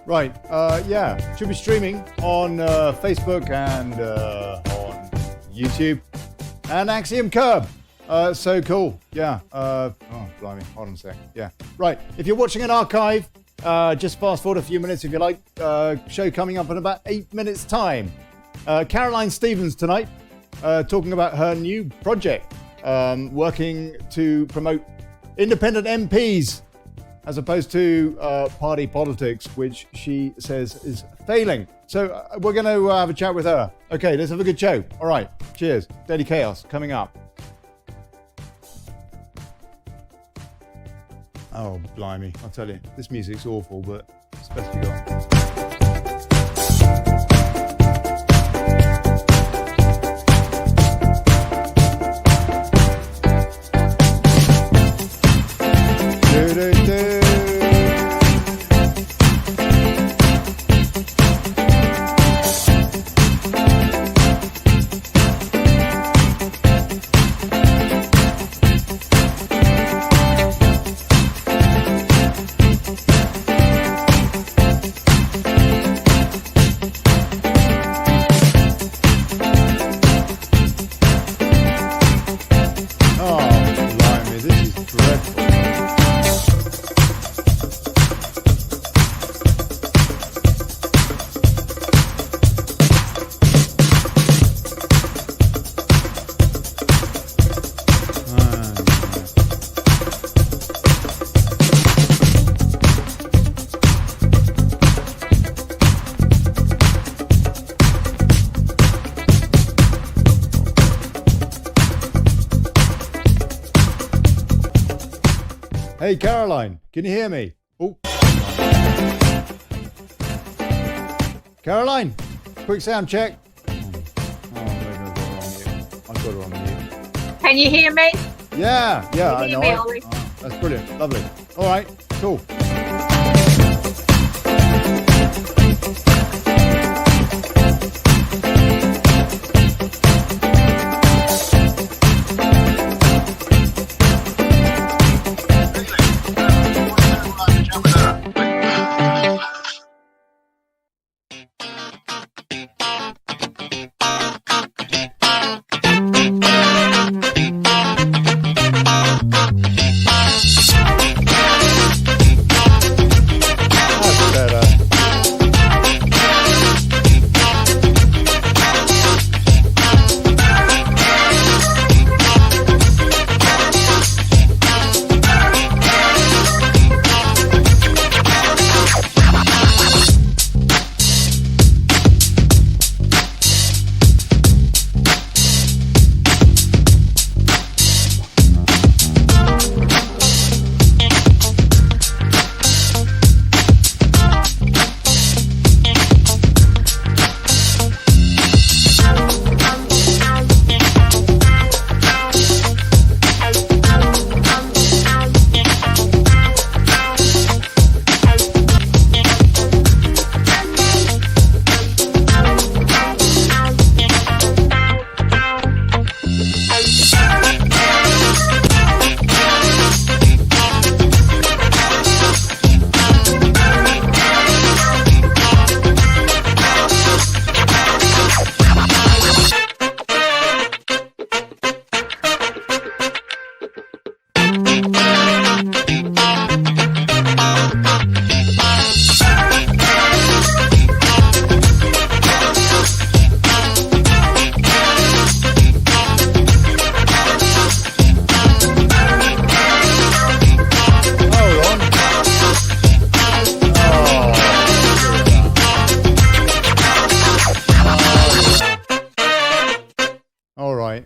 Right, yeah, should be streaming on Facebook and on YouTube and Axiom Curb. So cool, yeah. Oh, blimey, hold on a sec. Yeah, right. If you're watching an archive, just fast forward a few minutes if you like. Show coming up in about 8 minutes' time. Caroline Stevens tonight, talking about her new project, working to promote independent MPs as opposed to party politics, which she says is failing. So we're going to have a chat with her. Okay, let's have a good show. All right, cheers. Daily Chaos coming up. Oh, blimey. I'll tell you, this music's awful, but it's the best we got. Hey, Caroline, can you hear me? Oh. Caroline, quick sound check. Oh, maybe I've got her on mute. Can you hear me? Yeah, I know. Me, Ollie? Oh, that's brilliant, lovely. All right, cool.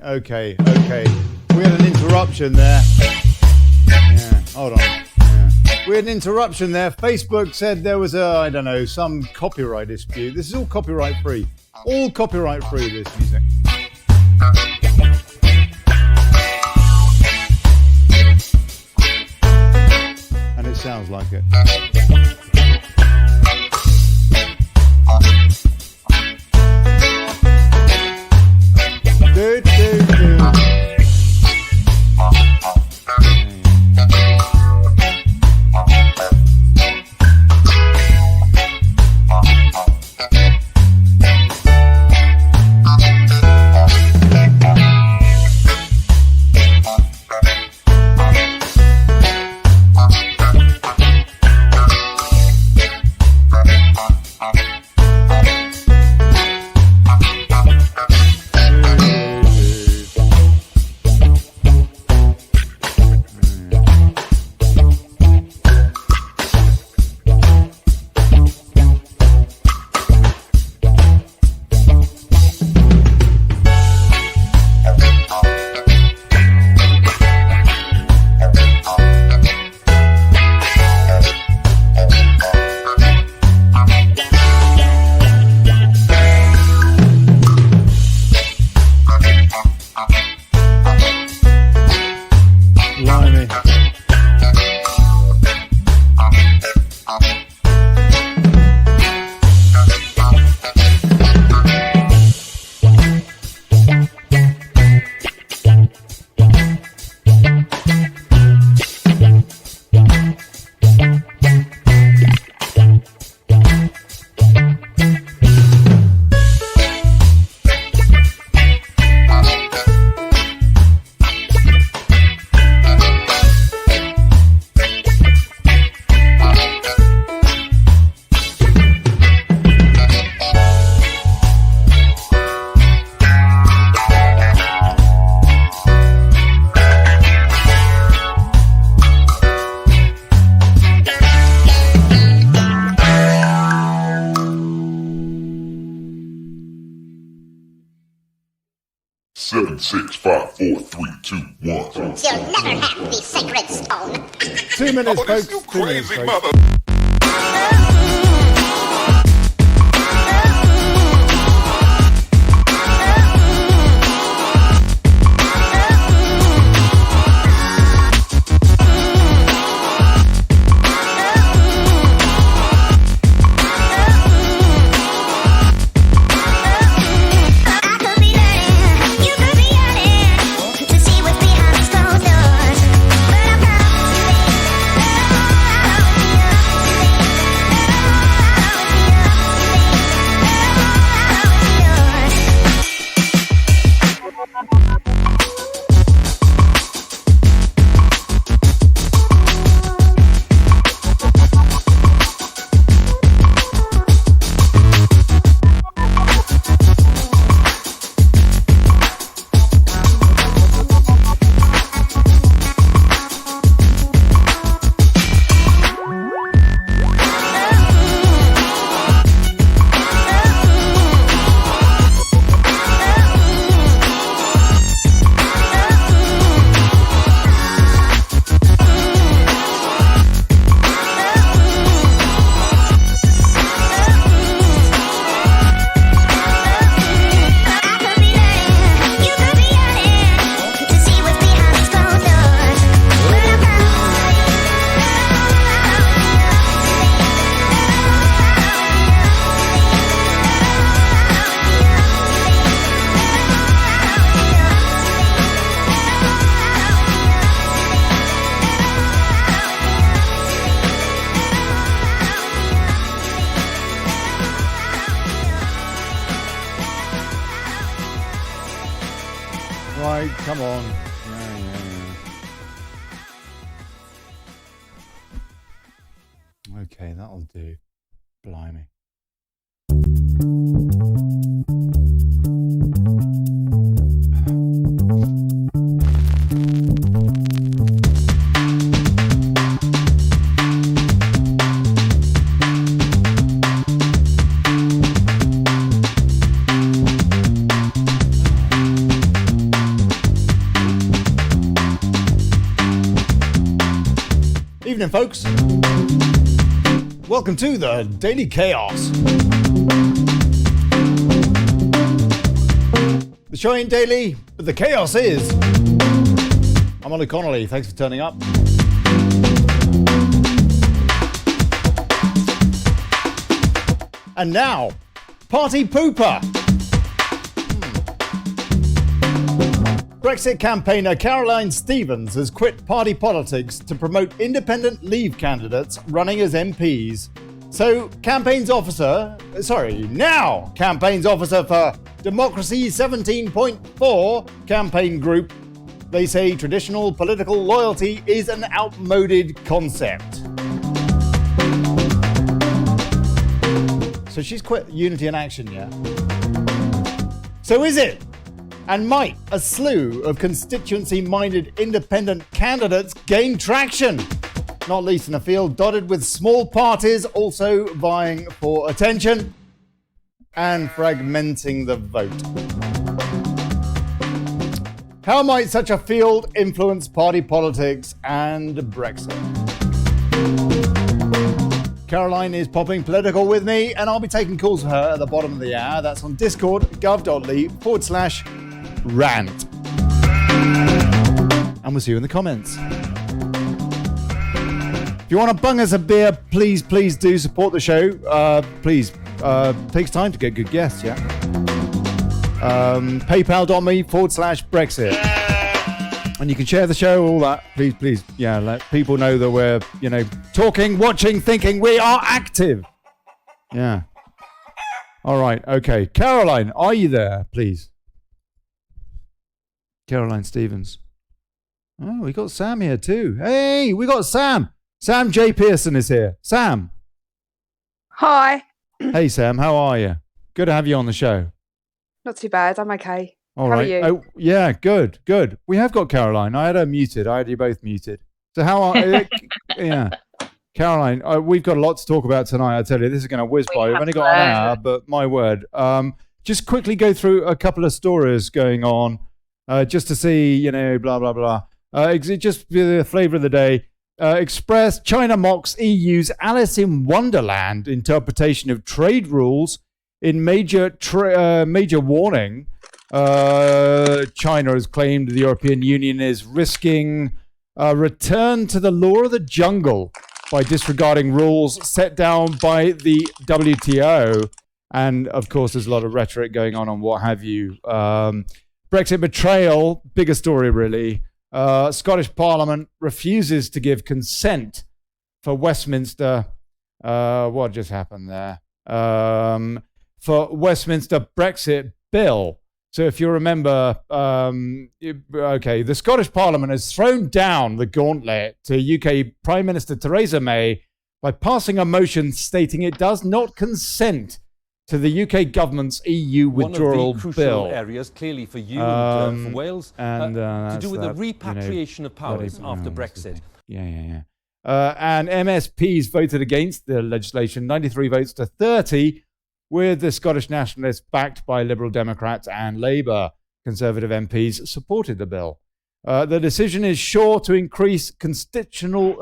Okay. We had an interruption there. Yeah, hold on. Yeah. We had an interruption there. Facebook said there was I don't know, some copyright dispute. This is all copyright free. All copyright free, this music. And it sounds like it. 7, 6, 5, 4, 3, 2, 1. You'll never have the sacred stone. 2 minutes, Oh, folks. this you 2 minutes, crazy folks. mother. Right, come on. Yeah. Okay, that'll do. Blimey. Evening, folks. Welcome to the Daily Chaos. The show ain't daily, but the chaos is. I'm Olly Connelly. Thanks for turning up. And now, Party Pooper. Brexit campaigner Caroline Stevens has quit party politics to promote independent Leave candidates running as MPs. So, campaigns officer for Democracy 17.4 campaign group, they say traditional political loyalty is an outmoded concept. So she's quit Unity in Action, yeah? So is it? And might a slew of constituency-minded independent candidates gain traction? Not least in a field dotted with small parties also vying for attention and fragmenting the vote. How might such a field influence party politics and Brexit? Caroline is popping political with me, and I'll be taking calls for her at the bottom of the hour. That's on Discord, guv.li/rant. And we'll see you in the comments. If you want to bung us a beer, please do support the show. Please. Takes time to get good guests, yeah? PayPal.me/Brexit. And you can share the show, all that. Please. Yeah, let people know that we're, talking, watching, thinking. We are active. Yeah. All right. Okay. Caroline, are you there, please? Caroline Stevens. Oh, we got Sam here too. Hey, we got Sam. Sam J. Pearson is here. Sam. Hi. Hey, Sam. How are you? Good to have you on the show. Not too bad. I'm okay. All how right. Are you? Oh, yeah, good. We have got Caroline. I had her muted. I had you both muted. So how are yeah. Caroline, we've got a lot to talk about tonight. I tell you, this is going to whiz by. We've only got an hour, but my word. Just quickly go through a couple of stories going on just to see, blah, blah, blah. Just the flavor of the day. Express, China mocks EU's Alice in Wonderland interpretation of trade rules in major warning. China has claimed the European Union is risking a return to the law of the jungle by disregarding rules set down by the WTO. And, of course, there's a lot of rhetoric going on what have you. Brexit betrayal, bigger story, really. Scottish Parliament refuses to give consent for Westminster. What just happened there? For Westminster Brexit bill. So if you remember, the Scottish Parliament has thrown down the gauntlet to UK Prime Minister Theresa May by passing a motion stating it does not consent to the UK government's EU withdrawal bill. One of the crucial areas, clearly for you and for Wales, to do with the repatriation of powers after Brexit. And MSPs voted against the legislation, 93 votes to 30, with the Scottish Nationalists backed by Liberal Democrats and Labour. Conservative MPs supported the bill. The decision is sure to increase constitutional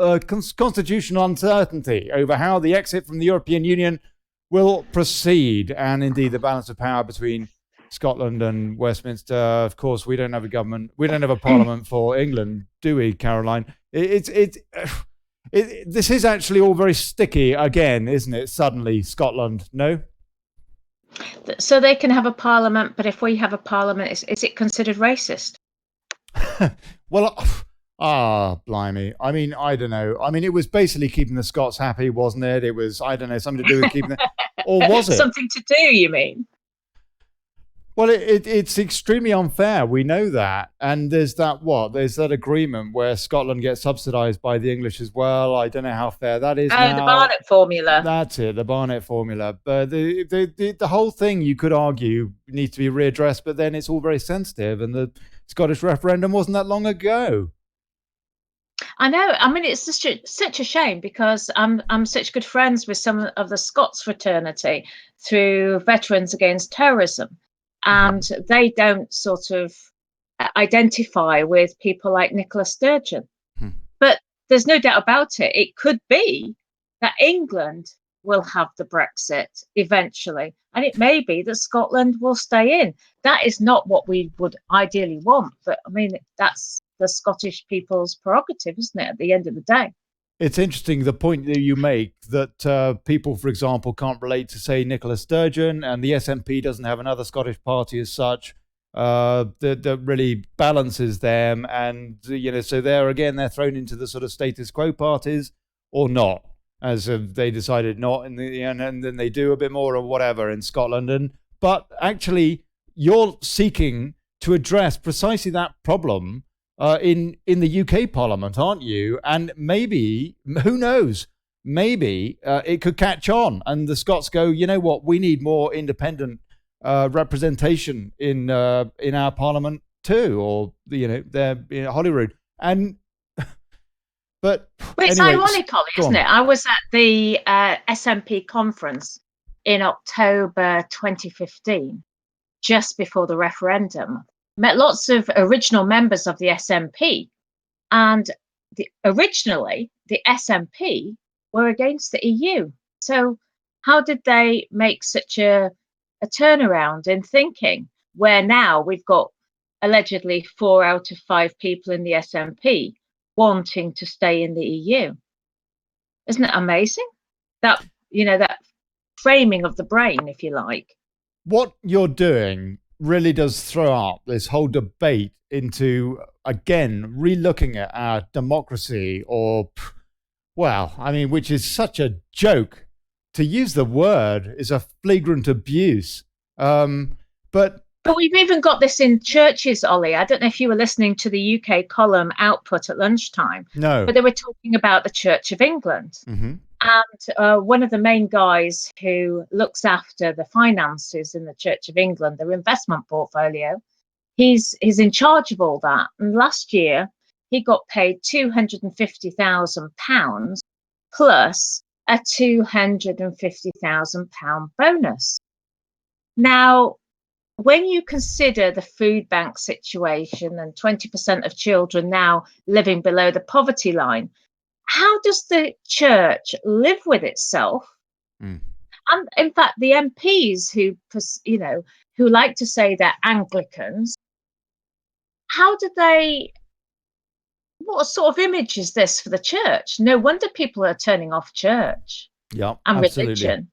uncertainty over how the exit from the European Union will proceed, and indeed the balance of power between Scotland and Westminster. Of course, we don't have a government. We don't have a parliament for England, do we, Caroline? This is actually all very sticky again, isn't it? Suddenly, Scotland, no? So they can have a parliament, but if we have a parliament, is it considered racist? Well, blimey. I mean, I don't know. I mean, it was basically keeping the Scots happy, wasn't it? It was, I don't know, something to do with keeping them. Or was it? Something to do, you mean? Well, it's extremely unfair. We know that. And there's that agreement where Scotland gets subsidised by the English as well. I don't know how fair that is now. The Barnett formula. That's it, the Barnett formula. But the whole thing, you could argue, needs to be readdressed, but then it's all very sensitive. And the Scottish referendum wasn't that long ago. I know. I mean, it's such a shame because I'm such good friends with some of the Scots fraternity through Veterans Against Terrorism. And they don't sort of identify with people like Nicola Sturgeon. But there's no doubt about it. It could be that England will have the Brexit eventually. And it may be that Scotland will stay in. That is not what we would ideally want. But I mean, that's the Scottish people's prerogative, isn't it, at the end of the day? It's interesting, the point that you make, that people, for example, can't relate to, say, Nicola Sturgeon, and the SNP doesn't have another Scottish party as such that really balances them. And, so they're thrown into the sort of status quo parties or not, as they decided not, and then they do a bit more or whatever in Scotland. But actually, you're seeking to address precisely that problem in the UK Parliament, aren't you? And maybe, who knows, maybe it could catch on and the Scots go, you know what, we need more independent representation in our Parliament too, or, they're Holyrood. And but it's ironic, Olly, isn't it? I was at the SNP conference in October 2015, just before the referendum. Met lots of original members of the SNP, and originally the SNP were against the EU. So how did they make such a turnaround in thinking, where now we've got allegedly 4 out of 5 people in the SNP wanting to stay in the EU? Isn't it amazing? That framing of the brain, if you like. What you're doing really does throw up this whole debate into, again, relooking at our democracy, which is such a joke. To use the word is a flagrant abuse. But we've even got this in churches, Ollie. I don't know if you were listening to the UK column Output at lunchtime. No. But they were talking about the Church of England. Mm-hmm. And one of the main guys who looks after the finances in the Church of England, their investment portfolio, he's in charge of all that. And last year, he got paid £250,000 plus a £250,000 bonus. Now, when you consider the food bank situation and 20% of children now living below the poverty line, how does the church live with itself? And in fact, the MPs who like to say they're Anglicans, what sort of image is this for the church? No wonder people are turning off church and absolutely. religion.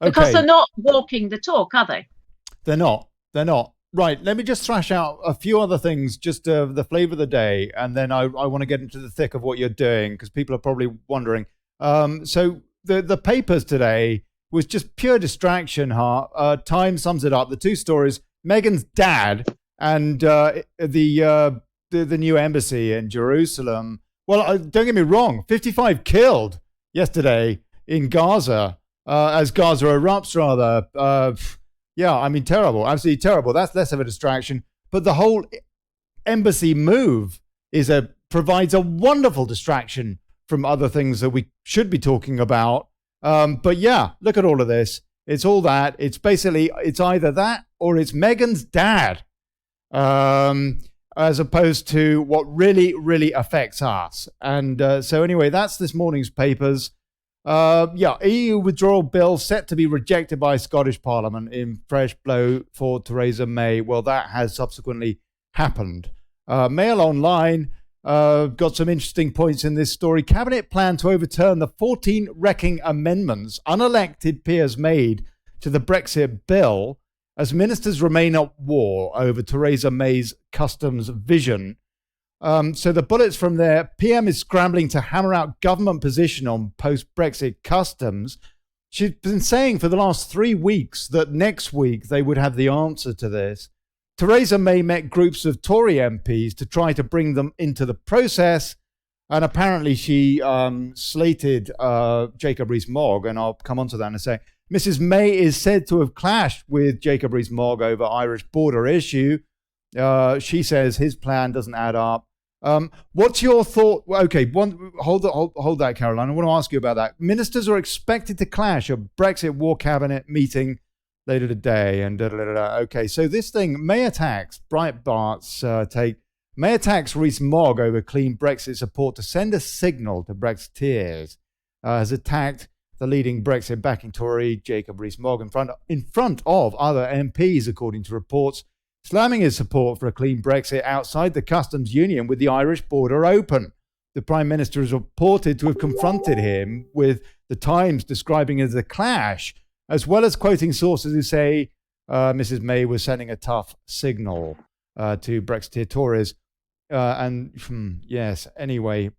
Because they're not walking the talk, are they? They're not. Right, let me just thrash out a few other things, just the flavour of the day, and then I want to get into the thick of what you're doing, because people are probably wondering. So the papers today was just pure distraction, Time sums it up. The two stories, Meghan's dad and the new embassy in Jerusalem. Well, don't get me wrong, 55 killed yesterday in Gaza, as Gaza erupts, rather. Terrible, absolutely terrible. That's less of a distraction. But the whole embassy move provides a wonderful distraction from other things that we should be talking about. But yeah, look at all of this. It's all that. It's either that or it's Meghan's dad, as opposed to what really, really affects us. And so anyway, that's this morning's papers. EU withdrawal bill set to be rejected by Scottish Parliament in fresh blow for Theresa May. Well, that has subsequently happened. Mail Online got some interesting points in this story. Cabinet plan to overturn the 14 wrecking amendments unelected peers made to the Brexit bill as ministers remain at war over Theresa May's customs vision. So the bullets from there, PM is scrambling to hammer out government position on post-Brexit customs. She's been saying for the last 3 weeks that next week they would have the answer to this. Theresa May met groups of Tory MPs to try to bring them into the process. And apparently she slated Jacob Rees-Mogg, and I'll come on to that in a sec. Mrs. May is said to have clashed with Jacob Rees-Mogg over Irish border issue. She says his plan doesn't add up. What's your thought? Okay, hold that, Caroline. I want to ask you about that. Ministers are expected to clash at Brexit war cabinet meeting later today. And Okay, so this thing, May attacks, Breitbart's take, May attacks Rees-Mogg over clean Brexit support to send a signal to Brexiteers. Has attacked the leading Brexit backing Tory Jacob Rees-Mogg in front of other MPs, according to reports, slamming his support for a clean Brexit outside the customs union with the Irish border open. The Prime Minister is reported to have confronted him, with the Times describing it as a clash, as well as quoting sources who say Mrs. May was sending a tough signal to Brexiteer Tories. Yes, anyway.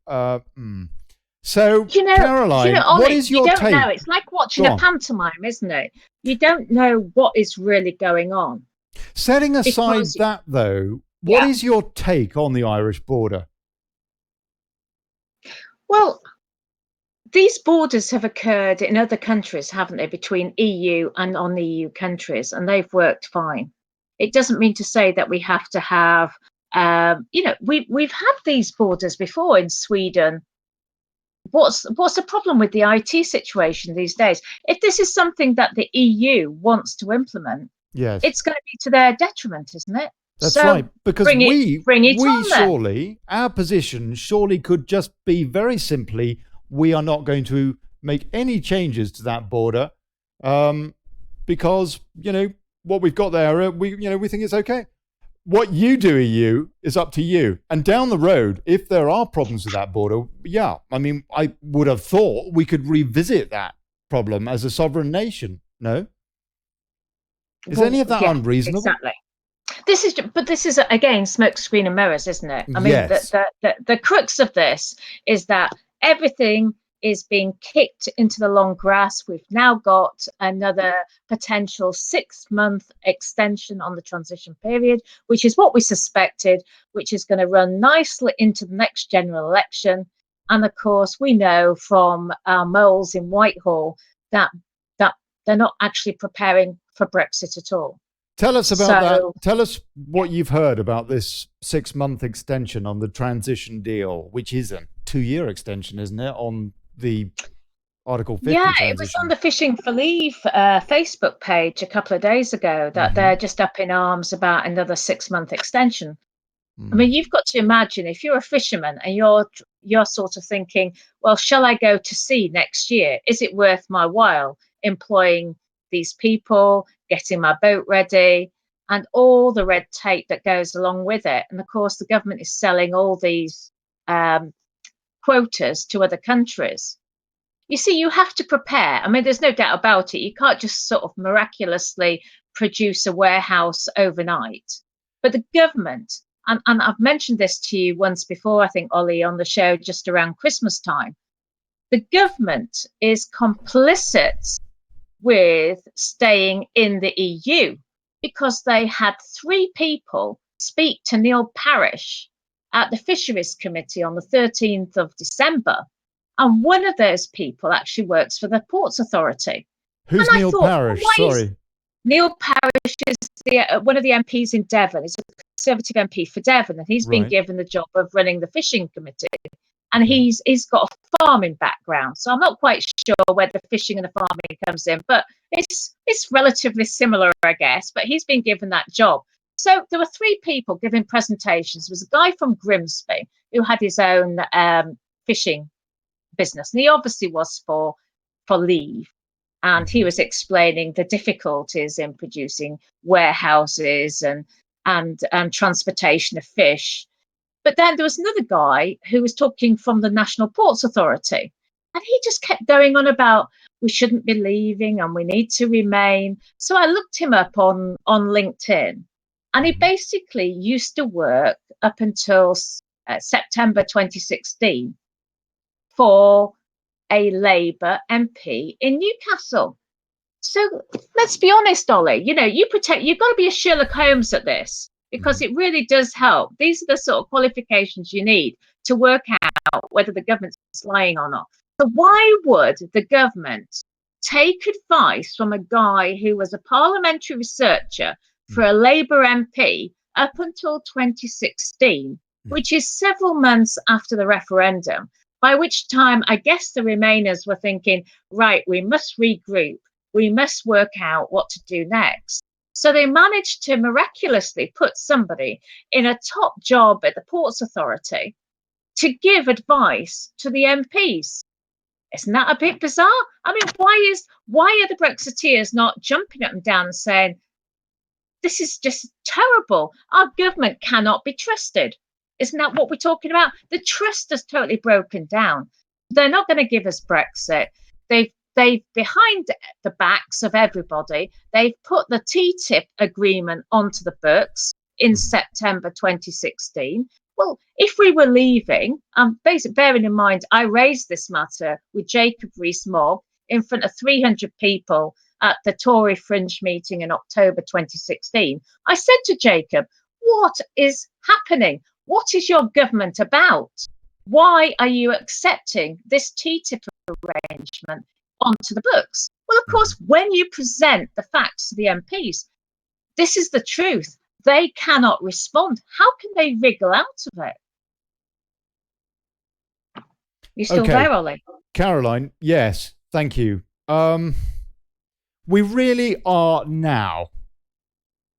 So, Caroline, Ollie, what is your take? You don't know. It's like watching a pantomime, isn't it? You don't know what is really going on. Setting aside that, though, what is your take on the Irish border? Well, these borders have occurred in other countries, haven't they, between EU and non-EU countries, and they've worked fine. It doesn't mean to say that we have to have, we've had these borders before in Sweden. What's the problem with the IT situation these days? If this is something that the EU wants to implement, yes, it's going to be to their detriment, isn't it? That's right, because our position surely could just be very simply, we are not going to make any changes to that border, because what we've got there, we think it's okay. What you do, EU, is up to you. And down the road, if there are problems with that border, I would have thought we could revisit that problem as a sovereign nation. No? Is any of that unreasonable? Exactly. This is again smoke, screen, and mirrors, isn't it? I mean, yes. The crux of this is that everything is being kicked into the long grass. We've now got another potential 6-month extension on the transition period, which is what we suspected, which is going to run nicely into the next general election. And of course, we know from our moles in Whitehall that they're not actually preparing for Brexit at all. Tell us about that. Tell us what you've heard about this 6-month extension on the transition deal, which is a 2-year extension, isn't it, on the Article 50 Yeah, transition. it was on the Fishing for Leave Facebook page a couple of days ago that they're just up in arms about another 6-month extension. I mean, you've got to imagine if you're a fisherman and you're sort of thinking, well, shall I go to sea next year? Is it worth my while employing these people, getting my boat ready, and all the red tape that goes along with it? And of course, the government is selling all these quotas to other countries. You see, you have to prepare. I mean, there's no doubt about it. You can't just sort of miraculously produce a warehouse overnight. But the government, and I've mentioned this to you once before, I think, Ollie, on the show just around Christmas time. The government is complicit with staying in the EU because they had 3 people speak to Neil Parish at the Fisheries Committee on the 13th of December. And one of those people actually works for the Ports Authority. Who's Neil Parish? Sorry. Neil Parish is one of the MPs in Devon. He's a Conservative MP for Devon, and he's been given the job of running the Fishing Committee. And he's got a farming background. So I'm not quite sure where the fishing and the farming comes in, but it's relatively similar, I guess. But he's been given that job. So there were 3 people giving presentations. There was a guy from Grimsby who had his own fishing business, and he obviously was for leave, and he was explaining the difficulties in producing warehouses and transportation of fish. But then there was another guy who was talking from the National Ports Authority, and he just kept going on about we shouldn't be leaving and we need to remain. So I looked him up on LinkedIn, and he basically used to work up until September 2016 for a Labour MP in Newcastle. So let's be honest, Ollie, you've got to be a Sherlock Holmes at this, because it really does help. These are the sort of qualifications you need to work out whether the government's lying or not. So why would the government take advice from a guy who was a parliamentary researcher for a Labour MP up until 2016, which is several months after the referendum, by which time I guess the Remainers were thinking, right, we must regroup. We must work out what to do next. So they managed to miraculously put somebody in a top job at the Ports Authority to give advice to the MPs. Isn't that a bit bizarre? I mean, why are the Brexiteers not jumping up and down and saying, this is just terrible. Our government cannot be trusted. Isn't that what we're talking about? The trust has totally broken down. They're not going to give us Brexit. They've behind the backs of everybody, they've put the TTIP agreement onto the books in September 2016. Well, if we were leaving, basically bearing in mind, I raised this matter with Jacob Rees-Mogg in front of 300 people at the Tory Fringe meeting in October 2016. I said to Jacob, what is happening? What is your government about? Why are you accepting this TTIP arrangement onto the books? Well, of course, when you present the facts to the MPs, this is the truth. They cannot respond. How can they wriggle out of it? You still there, Ollie? Caroline, yes, thank you. We really are now,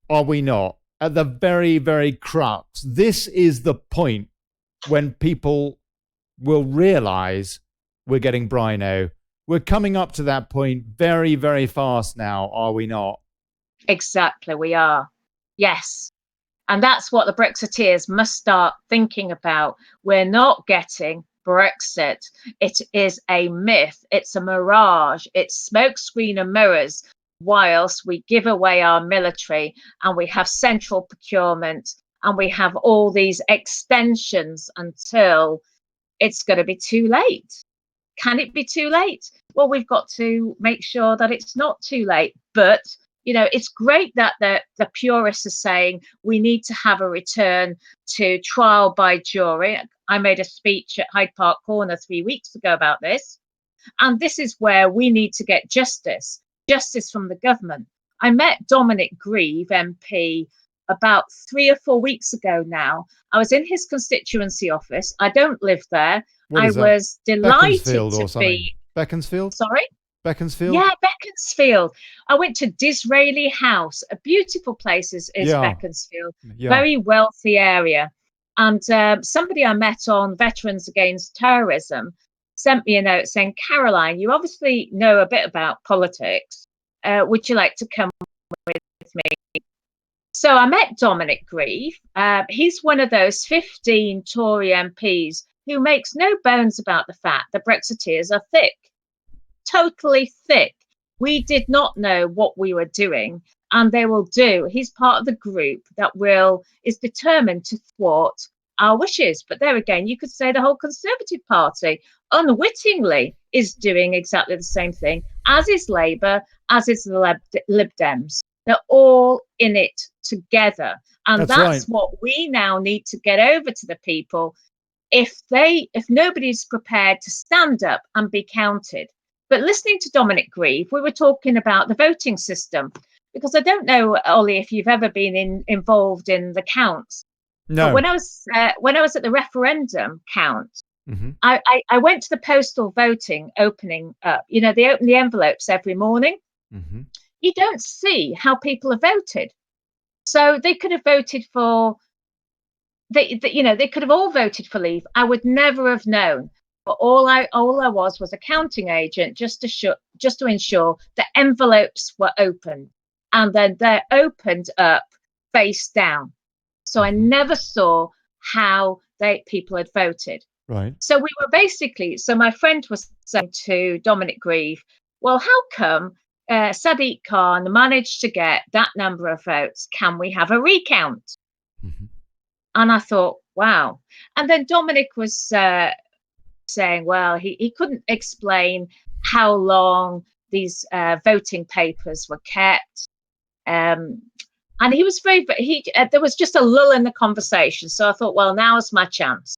are we not, at the very, very crux. This is the point when people will realise we're getting brino. We're coming up to that point very, very fast now, are we not? Exactly, we are. Yes. And that's what the Brexiteers must start thinking about. We're not getting Brexit. It is a myth. It's a mirage. It's smokescreen and mirrors, whilst we give away our military and we have central procurement and we have all these extensions until it's going to be too late. Can it be too late? Well, we've got to make sure that it's not too late. But, it's great that the purists are saying we need to have a return to trial by jury. I made a speech at Hyde Park Corner 3 weeks ago about this. And this is where we need to get justice from the government. I met Dominic Grieve, MP, about 3 or 4 weeks ago now. I was in his constituency office. I don't live there. I was delighted to be. Beaconsfield? Sorry? Beaconsfield? Yeah, Beaconsfield. I went to Disraeli House, a beautiful place is Beaconsfield. Yeah. Very wealthy area. And somebody I met on Veterans Against Terrorism sent me a note saying, Caroline, you obviously know a bit about politics. Would you like to come with me? So I met Dominic Grieve. He's one of those 15 Tory MPs who makes no bones about the fact that Brexiteers are thick. Totally thick. We did not know what we were doing, and they will do. He's part of the group that is determined to thwart our wishes. But there again, you could say the whole Conservative Party unwittingly is doing exactly the same thing, as is Labour, as is the Lib Dems. They're all in it together, and that's right. what we now need to get over to the people. If nobody's prepared to stand up and be counted. But listening to Dominic Grieve, we were talking about the voting system, because I don't know, Ollie, if you've ever been involved in the counts. No. But when I was at the referendum count, I went to the postal voting opening up. You know, they open the envelopes every morning. Mm-hmm. You don't see how people have voted. So they could have voted for, they could have all voted for Leave. I would never have known. But all I was a counting agent just to ensure the envelopes were opened, and then they're opened up face down. So I never saw how people had voted. Right. So we were so my friend was saying to Dominic Grieve, well, how come Sadiq Khan managed to get that number of votes? Can we have a recount? Mm-hmm. And I thought, wow. And then Dominic was saying, well, he couldn't explain how long these voting papers were kept. And he was there was just a lull in the conversation. So I thought, well, now's my chance.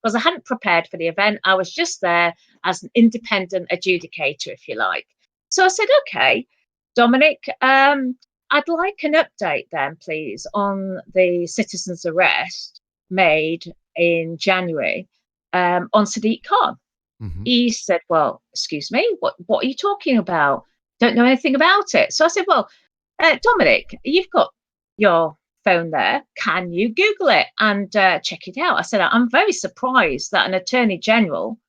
Because I hadn't prepared for the event. I was just there as an independent adjudicator, if you like. So I said, okay, Dominic, I'd like an update then, please, on the citizen's arrest made in January on Sadiq Khan. Mm-hmm. He said, well, excuse me, what are you talking about? Don't know anything about it. So I said, well, Dominic, you've got your phone there. Can you Google it and check it out? I said, I'm very surprised that an Attorney General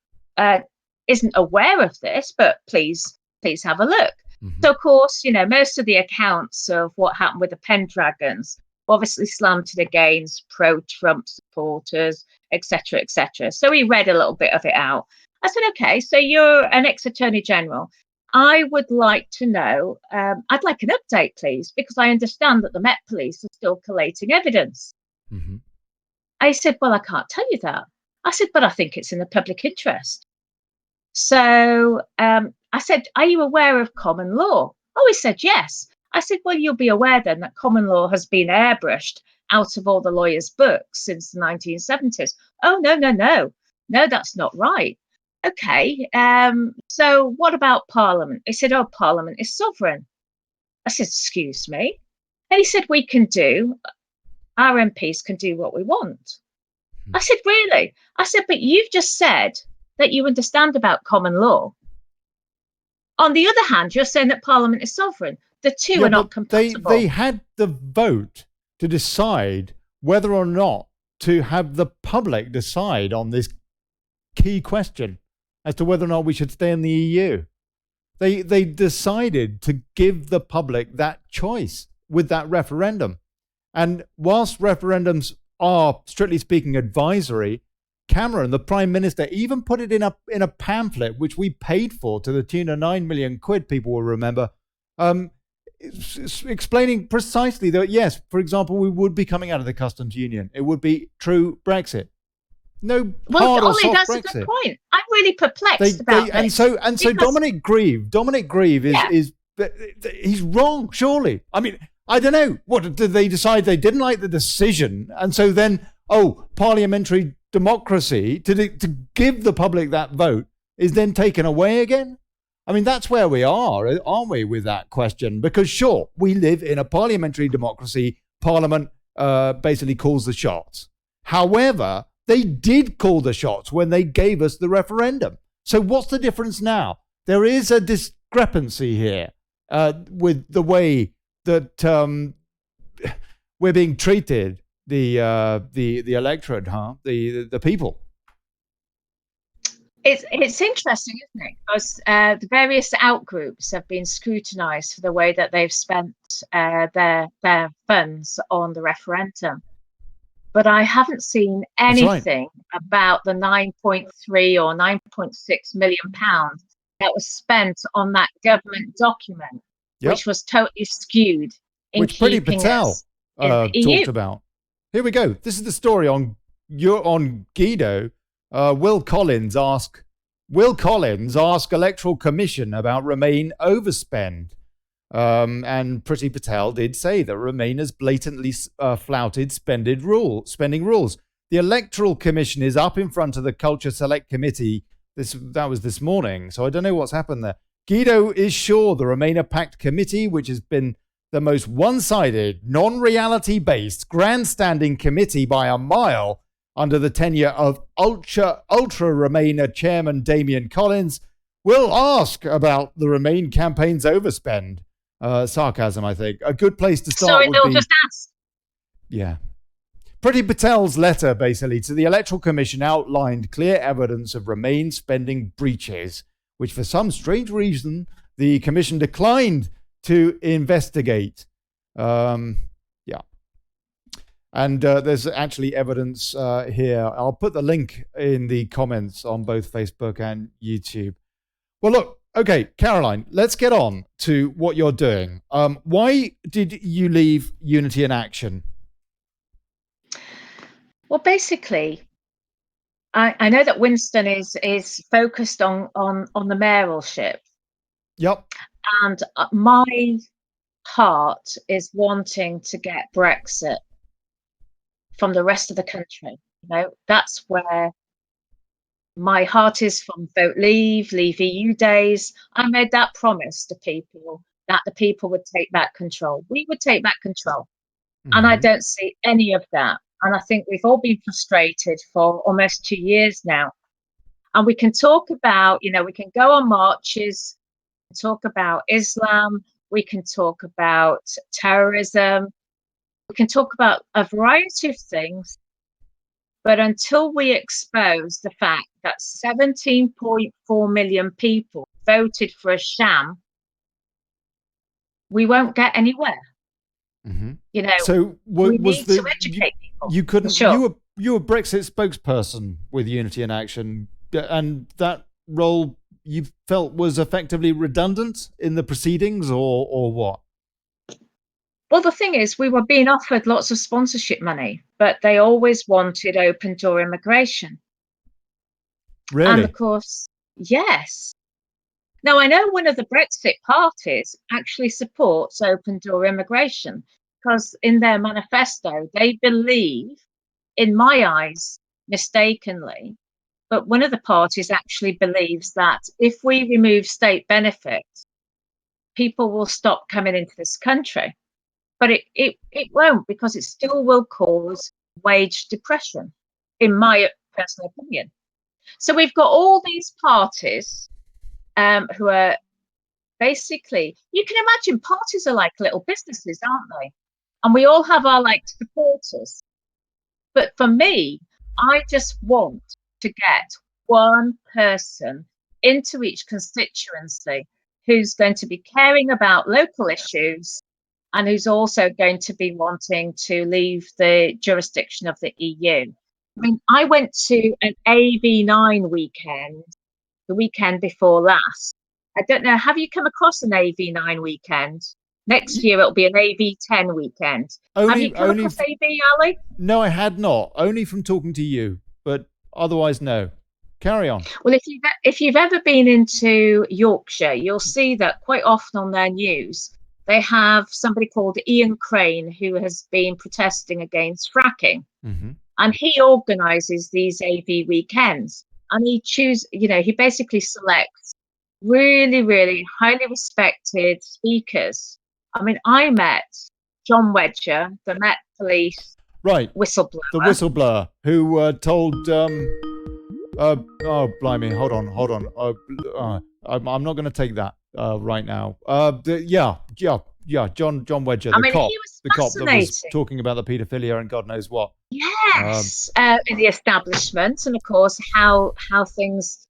isn't aware of this, but please have a look. Mm-hmm. So, of course, most of the accounts of what happened with the Pendragons obviously slanted against pro-Trump supporters, etc., etc. So he read a little bit of it out. I said, okay, so you're an ex-Attorney General. I would like to know, I'd like an update, please, because I understand that the Met Police are still collating evidence. Mm-hmm. I said, well, I can't tell you that. I said, but I think it's in the public interest. So I said, are you aware of common law? Oh, he said, yes. I said, well, you'll be aware then that common law has been airbrushed out of all the lawyers' books since the 1970s. Oh, no, that's not right. Okay, so what about Parliament? He said, oh, Parliament is sovereign. I said, excuse me? And he said, our MPs can do what we want. I said, really? I said, but you've just said that you understand about common law. On the other hand, you're saying that Parliament is sovereign. The two are not compatible. They had the vote to decide whether or not to have the public decide on this key question as to whether or not we should stay in the EU. They decided to give the public that choice with that referendum. And whilst referendums are, strictly speaking, advisory, Cameron, the Prime Minister, even put it in a pamphlet, which we paid for to the tune of 9 million quid, people will remember, explaining precisely that, yes, for example, we would be coming out of the customs union. It would be true Brexit. No hard or soft that's Brexit. A good point. I'm really perplexed about this. And so Dominic Grieve is he's wrong, surely. I mean, I don't know. What did they decide? They didn't like the decision, and so then, parliamentary democracy to give the public that vote is then taken away again? I mean, that's where we are, aren't we, with that question? Because sure, we live in a parliamentary democracy. Parliament basically calls the shots. However, they did call the shots when they gave us the referendum. So what's the difference now? there is a discrepancy here with the way that we're being treated, the electorate, the people. It's interesting, isn't it? Because the various outgroups have been scrutinised for the way that they've spent their funds on the referendum. But I haven't seen anything about the 9.3 or 9.6 million pounds that was spent on that government document, which was totally skewed. Which Priti Patel talked about. Here we go. This is the story on Guido. Will Collins ask Electoral Commission about Remain overspend. And Priti Patel did say that Remain has blatantly flouted spending rules. The Electoral Commission is up in front of the Culture Select Committee. That was this morning, so I don't know what's happened there. Guido is sure the Remainer-packed committee, which has been the most one-sided, non-reality based, grandstanding committee by a mile under the tenure of ultra Remainer chairman Damian Collins, will ask about the Remain campaign's overspend. Sarcasm, I think. A good place to start. Sorry, they'll just ask. Yeah. Priti Patel's letter, basically, to the Electoral Commission outlined clear evidence of Remain spending breaches, which for some strange reason the Commission declined to investigate. And there's actually evidence here. I'll put the link in the comments on both Facebook and YouTube. Well, look, okay, Caroline, let's get on to what you're doing. Why did you leave Unity in Action? Well, basically, I know that Winston is focused on the mayoralship. Yep. And my heart is wanting to get Brexit from the rest of the country. You know, that's where my heart is from. Vote Leave EU days. I made that promise to people that the people would take back control. We would take back control. Mm-hmm. And I don't see any of that. And I think we've all been frustrated for almost 2 years now. And we can talk about, you know, we can go on marches, talk about Islam, we can talk about terrorism, we can talk about a variety of things. But until we expose the fact that 17.4 million people voted for a sham, we won't get anywhere. Mm-hmm. You know, so we need to educate people. You couldn't. Sure. You were Brexit spokesperson with Unity in Action, and that role you felt was effectively redundant in the proceedings, or what? Well, the thing is, we were being offered lots of sponsorship money, but they always wanted open door immigration. Really? And of course, yes. Now, I know one of the Brexit parties actually supports open door immigration because in their manifesto, they believe, in my eyes, mistakenly, but one of the parties actually believes that if we remove state benefits, people will stop coming into this country. But it won't, because it still will cause wage depression, in my personal opinion. So we've got all these parties who are basically, you can imagine parties are like little businesses, aren't they? And we all have our like supporters. But for me, I just want to get one person into each constituency who's going to be caring about local issues and who's also going to be wanting to leave the jurisdiction of the EU. I mean, I went to an AV9 weekend the weekend before last. I don't know, have you come across an AV9 weekend? Next year it'll be an AV10 weekend. Have you come across AV, Olly? No, I had not. Only from talking to you, but otherwise, no. Carry on. Well, if you've ever been into Yorkshire, you'll see that quite often on their news, they have somebody called Ian Crane who has been protesting against fracking. Mm-hmm. And he organises these AV weekends. And he basically selects really, really highly respected speakers. I mean, I met John Wedger, the Met Police whistleblower. The whistleblower who told, oh, blimey, hold on. I'm not going to take that right now. John Wedger, the cop that was talking about the paedophilia and God knows what. Yes, in the establishment, and of course how things,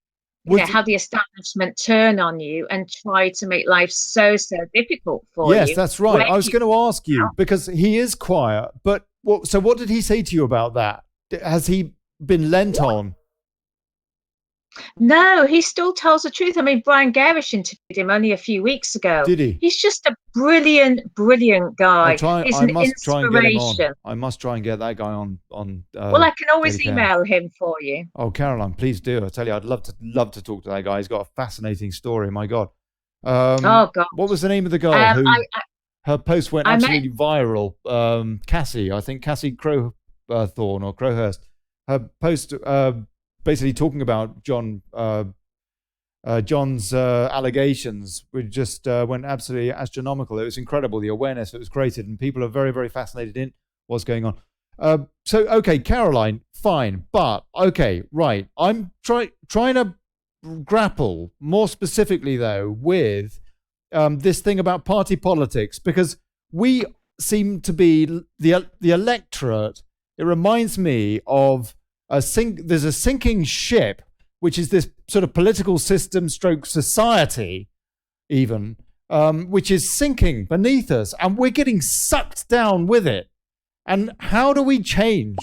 how the establishment turn on you and try to make life so difficult for you. Yes, that's right. I was going to ask you, because he is quiet, but so what did he say to you about that? Has he been lent on? No, he still tells the truth. I mean, Brian Garish interviewed him only a few weeks ago. Did he? He's just a brilliant guy. He's an must try and get him on. I must try and get that guy on. Well, I can always email him for you. Oh, Caroline, please do. I tell you, I'd love to talk to that guy. He's got a fascinating story. My God. Oh God. What was the name of the girl who her post went absolutely viral? Cassie, I think Cassie Crowthorne or Crowhurst. Her post basically talking about John's allegations, which just went absolutely astronomical. It was incredible, the awareness that was created, and people are very, very fascinated in what's going on. So, okay, Caroline, fine, but okay, right. I'm trying to grapple more specifically, though, with this thing about party politics, because we seem to be the electorate. It reminds me of there's a sinking ship, which is this sort of political system stroke society even, which is sinking beneath us, and we're getting sucked down with it. And how do we change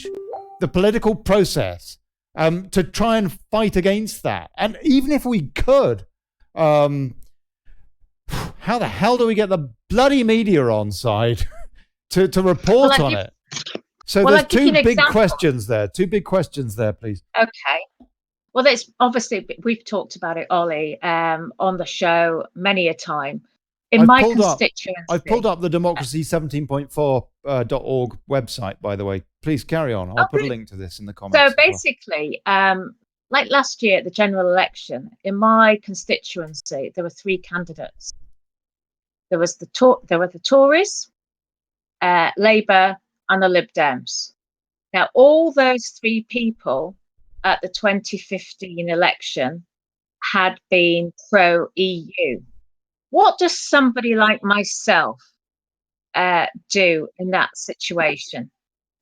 the political process to try and fight against that? And even if we could, how the hell do we get the bloody media on side to report on it? So there's two big questions there. Two big questions there, please. Okay. Well, there's obviously, we've talked about it, Ollie, on the show many a time. In my constituency, I've pulled up the democracy17.4.org website, by the way. Please carry on. I'll put a link to this in the comments. So basically, like last year at the general election, in my constituency, there were 3 candidates. There were the Tories, Labour, and the Lib Dems. Now, all those 3 people at the 2015 election had been pro-EU. What does somebody like myself do in that situation?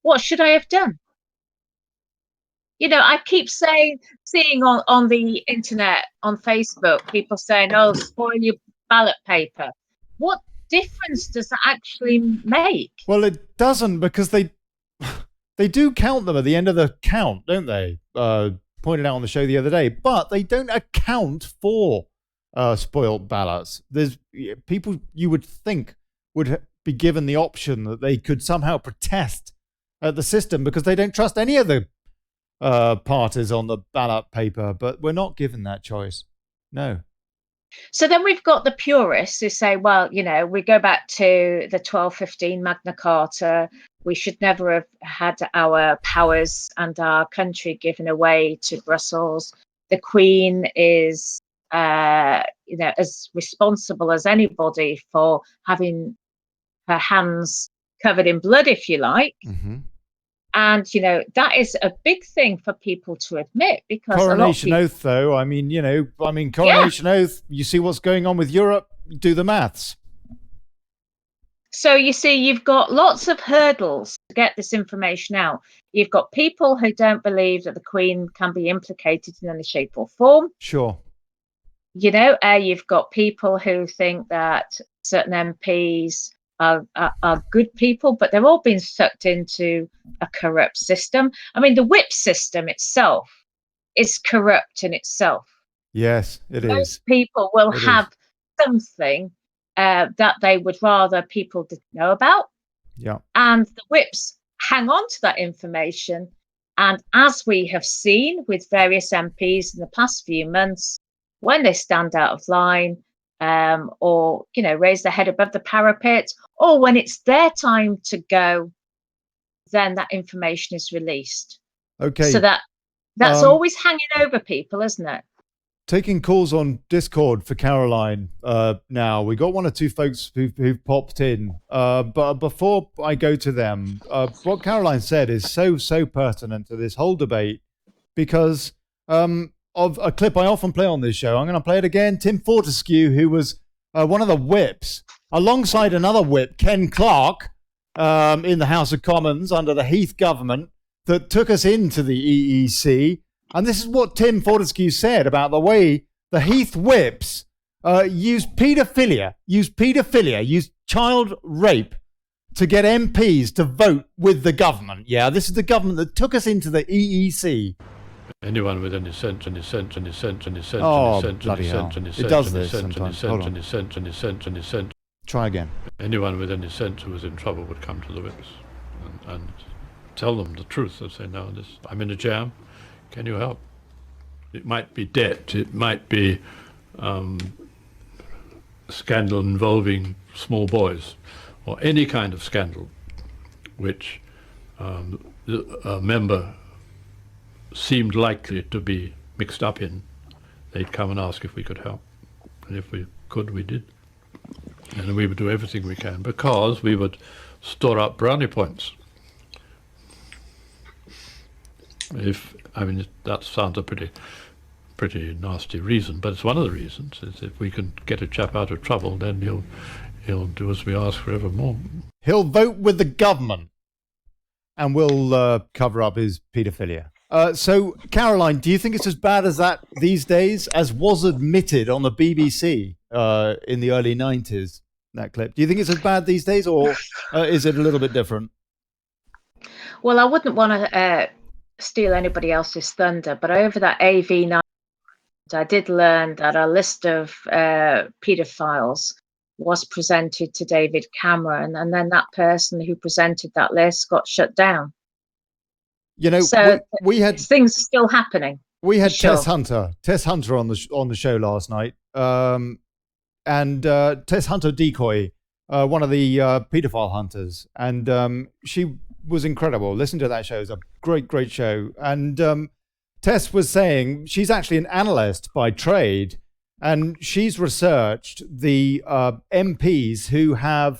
What should I have done? I keep seeing on the internet, on Facebook, people saying, oh, spoil your ballot paper. What difference does that actually make? Well, it doesn't, because they do count them at the end of the count, don't they? Pointed out on the show the other day, but they don't account for spoiled ballots. There's people you would think would be given the option that they could somehow protest the system because they don't trust any of the parties on the ballot paper, but we're not given that choice. No. So then we've got the purists who say, well, we go back to the 1215 Magna Carta. We should never have had our powers and our country given away to Brussels. The Queen is, as responsible as anybody for having her hands covered in blood, if you like. Mm-hmm. And, that is a big thing for people to admit, because Coronation Oath, though, Coronation Oath, you see what's going on with Europe, do the maths. So you see, you've got lots of hurdles to get this information out. You've got people who don't believe that the Queen can be implicated in any shape or form. Sure. You've got people who think that certain MPs are good people, but they're all being sucked into a corrupt system. I mean, the whip system itself is corrupt in itself. Yes, it is. Most people will have something that they would rather people didn't know about. Yeah. And the whips hang on to that information. And as we have seen with various MPs in the past few months, when they stand out of line, or raise their head above the parapet, or when it's their time to go, then that information is released. Okay. So that's always hanging over people, isn't it? Taking calls on Discord for Caroline now. We got 1 or 2 folks who've popped in. But before I go to them, what Caroline said is so pertinent to this whole debate, because of a clip I often play on this show. I'm going to play it again. Tim Fortescue, who was one of the whips, alongside another whip, Ken Clarke, in the House of Commons under the Heath government, that took us into the EEC. And this is what Tim Fortescue said about the way the Heath whips use paedophilia, use child rape to get MPs to vote with the government. Yeah, this is the government that took us into the EEC. Anyone with any sense, any sense, any sense, any sense, oh, any sense, bloody any hell. sense, any It sense, does any this sense, sometimes. any Hold sense, on. any sense, any sense, any sense. Try again. Anyone with any sense who was in trouble would come to the whips and tell them the truth. They'd say, no, I'm in a jam. Can you help? It might be debt. It might be scandal involving small boys, or any kind of scandal which a member seemed likely to be mixed up in. They'd come and ask if we could help. And if we could, we did. And we would do everything we can, because we would store up brownie points. That sounds a pretty nasty reason, but it's one of the reasons. Is if we can get a chap out of trouble, then he'll do as we ask forevermore. He'll vote with the government, and we'll cover up his paedophilia. So, Caroline, do you think it's as bad as that these days, as was admitted on the BBC in the early 90s, that clip? Do you think it's as bad these days, or is it a little bit different? Well, I wouldn't want to steal anybody else's thunder, but over that AV night, I did learn that a list of paedophiles was presented to David Cameron, and then that person who presented that list got shut down. You know, so we had things still happening. We had Tess Hunter on the show last night, and Tess Hunter Decoy, one of the paedophile hunters, and she was incredible. Listen to that show; it's a great show. And Tess was saying she's actually an analyst by trade, and she's researched the MPs who are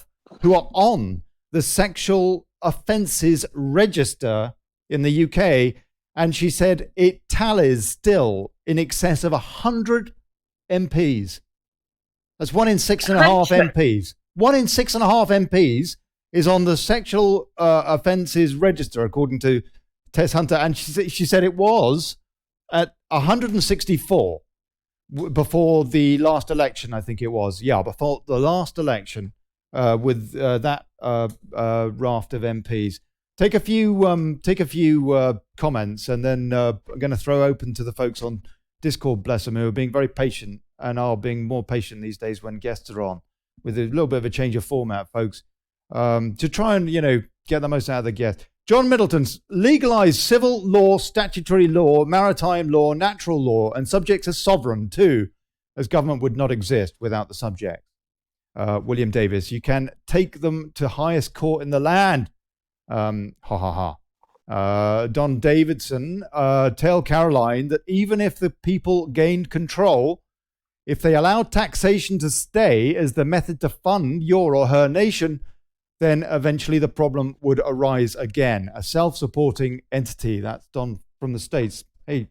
on the sexual offences register in the UK, and she said it tallies still in excess of 100 MPs. That's 1 in 6.5 MPs. 1 in 6.5 MPs is on the sexual offences register, according to Tess Hunter, and she said it was at 164 before the last election. I think it was, before the last election, with that raft of MPs. Take a few comments, and then I'm going to throw open to the folks on Discord, bless them, who are being very patient and are being more patient these days when guests are on, with a little bit of a change of format, folks, to try and, get the most out of the guest. John Middleton's legalised civil law, statutory law, maritime law, natural law, and subjects are sovereign too, as government would not exist without the subject. William Davis, you can take them to highest court in the land. Don Davidson, tell Caroline that even if the people gained control, if they allowed taxation to stay as the method to fund your or her nation, then eventually the problem would arise again. A self-supporting entity. That's Don from the States. Hey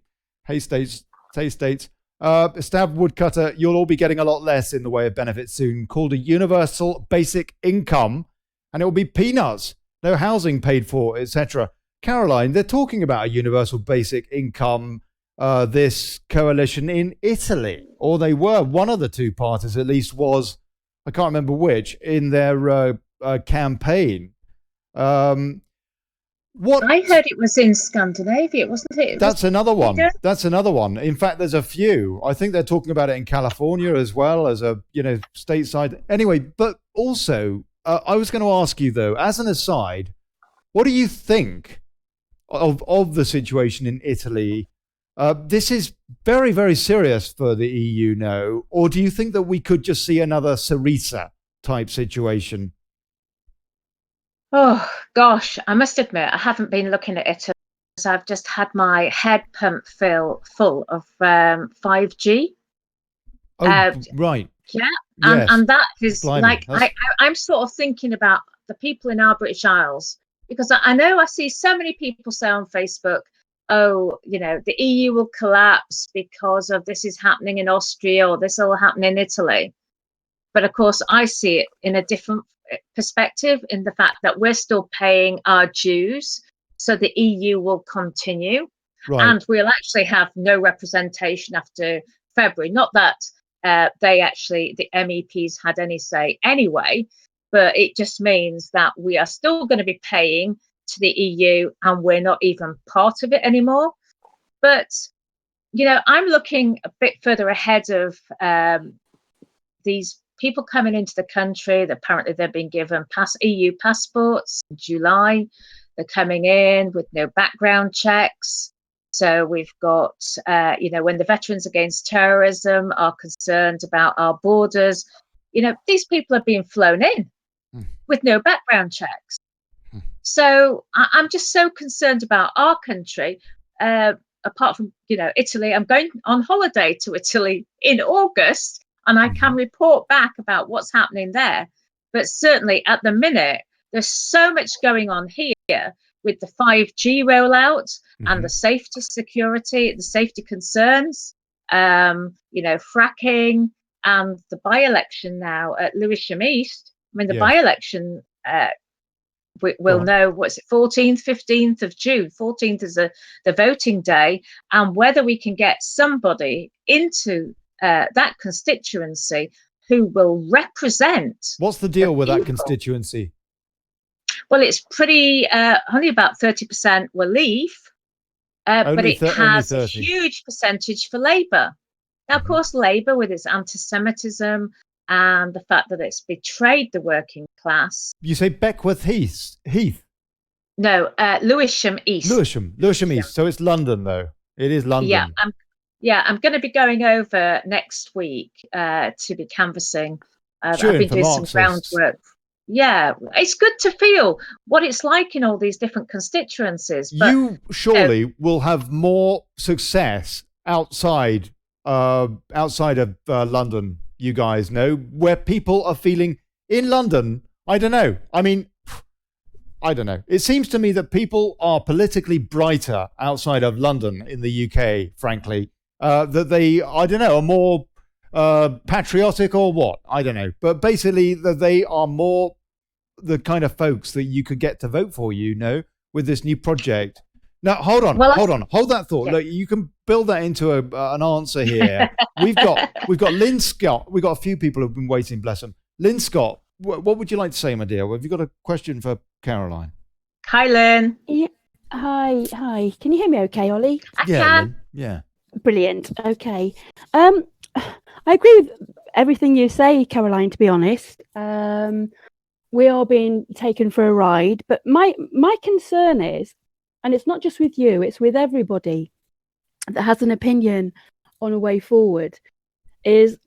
States. Stav Woodcutter, you'll all be getting a lot less in the way of benefits soon, called a universal basic income, and it will be peanuts. No housing paid for, etc. Caroline, they're talking about a universal basic income, this coalition in Italy, or they were. One of the two parties, at least, was, I can't remember which, in their campaign. What I heard it was in Scandinavia, wasn't it? That's another one. That's another one. In fact, there's a few. I think they're talking about it in California as well as a stateside. Anyway, but also. I was going to ask you, though, as an aside, what do you think of the situation in Italy? This is very, very serious for the EU, no? Or do you think that we could just see another Syriza type situation? Oh, gosh, I must admit, I haven't been looking at Italy. I've just had my head pump full of 5G. Oh, right. Yeah. And that is I'm sort of thinking about the people in our British Isles, because I know I see so many people say on Facebook, oh, the EU will collapse because of this is happening in Austria or this will happen in Italy. But of course, I see it in a different perspective, in the fact that we're still paying our dues, so the EU will continue. Right. And we'll actually have no representation after February. Not that the MEPs had any say anyway, but it just means that we are still going to be paying to the EU and we're not even part of it anymore. But, I'm looking a bit further ahead of these people coming into the country. Apparently they've been given EU passports in July. They're coming in with no background checks. So we've got, when the Veterans Against Terrorism are concerned about our borders, these people are being flown in with no background checks. So I'm just so concerned about our country. Apart from, Italy, I'm going on holiday to Italy in August, and I can report back about what's happening there. But certainly at the minute, there's so much going on here with the 5G rollout and the safety security, the safety concerns, fracking, and the by-election now at Lewisham East. I mean, the by-election, we'll know, 14th, 15th of June. 14th is the voting day, and whether we can get somebody into that constituency who will represent. What's the deal with that constituency? Well, it's pretty, only about 30% will leave, but it has a huge percentage for Labour. Now, of course, Labour, with its anti-Semitism and the fact that it's betrayed the working class. You say Beckworth Heath? No, Lewisham East. Lewisham East. So it's London, though. It is London. I'm going to be going over next week to be canvassing. I've been doing some groundwork. Yeah, it's good to feel what it's like in all these different constituencies. But, you surely will have more success outside of London, you guys know, where people are feeling in London. I don't know. I mean, I don't know. It seems to me that people are politically brighter outside of London in the UK, frankly. That they, I don't know, are more patriotic or what? I don't know. But basically, that they are more the kind of folks that you could get to vote for, with this new project. Now, hold on, hold that thought. Yeah. Look, you can build that into an answer here. We've got Lynn Scott. We've got a few people who've been waiting, bless them. Lynn Scott, what would you like to say, my dear? Have you got a question for Caroline? Hi, Lynn. Yeah. Hi. Can you hear me okay, Ollie? I can. Lynn. Yeah. Brilliant. Okay. I agree with everything you say, Caroline, to be honest. We are being taken for a ride. But my concern is, and it's not just with you, it's with everybody that has an opinion on a way forward, is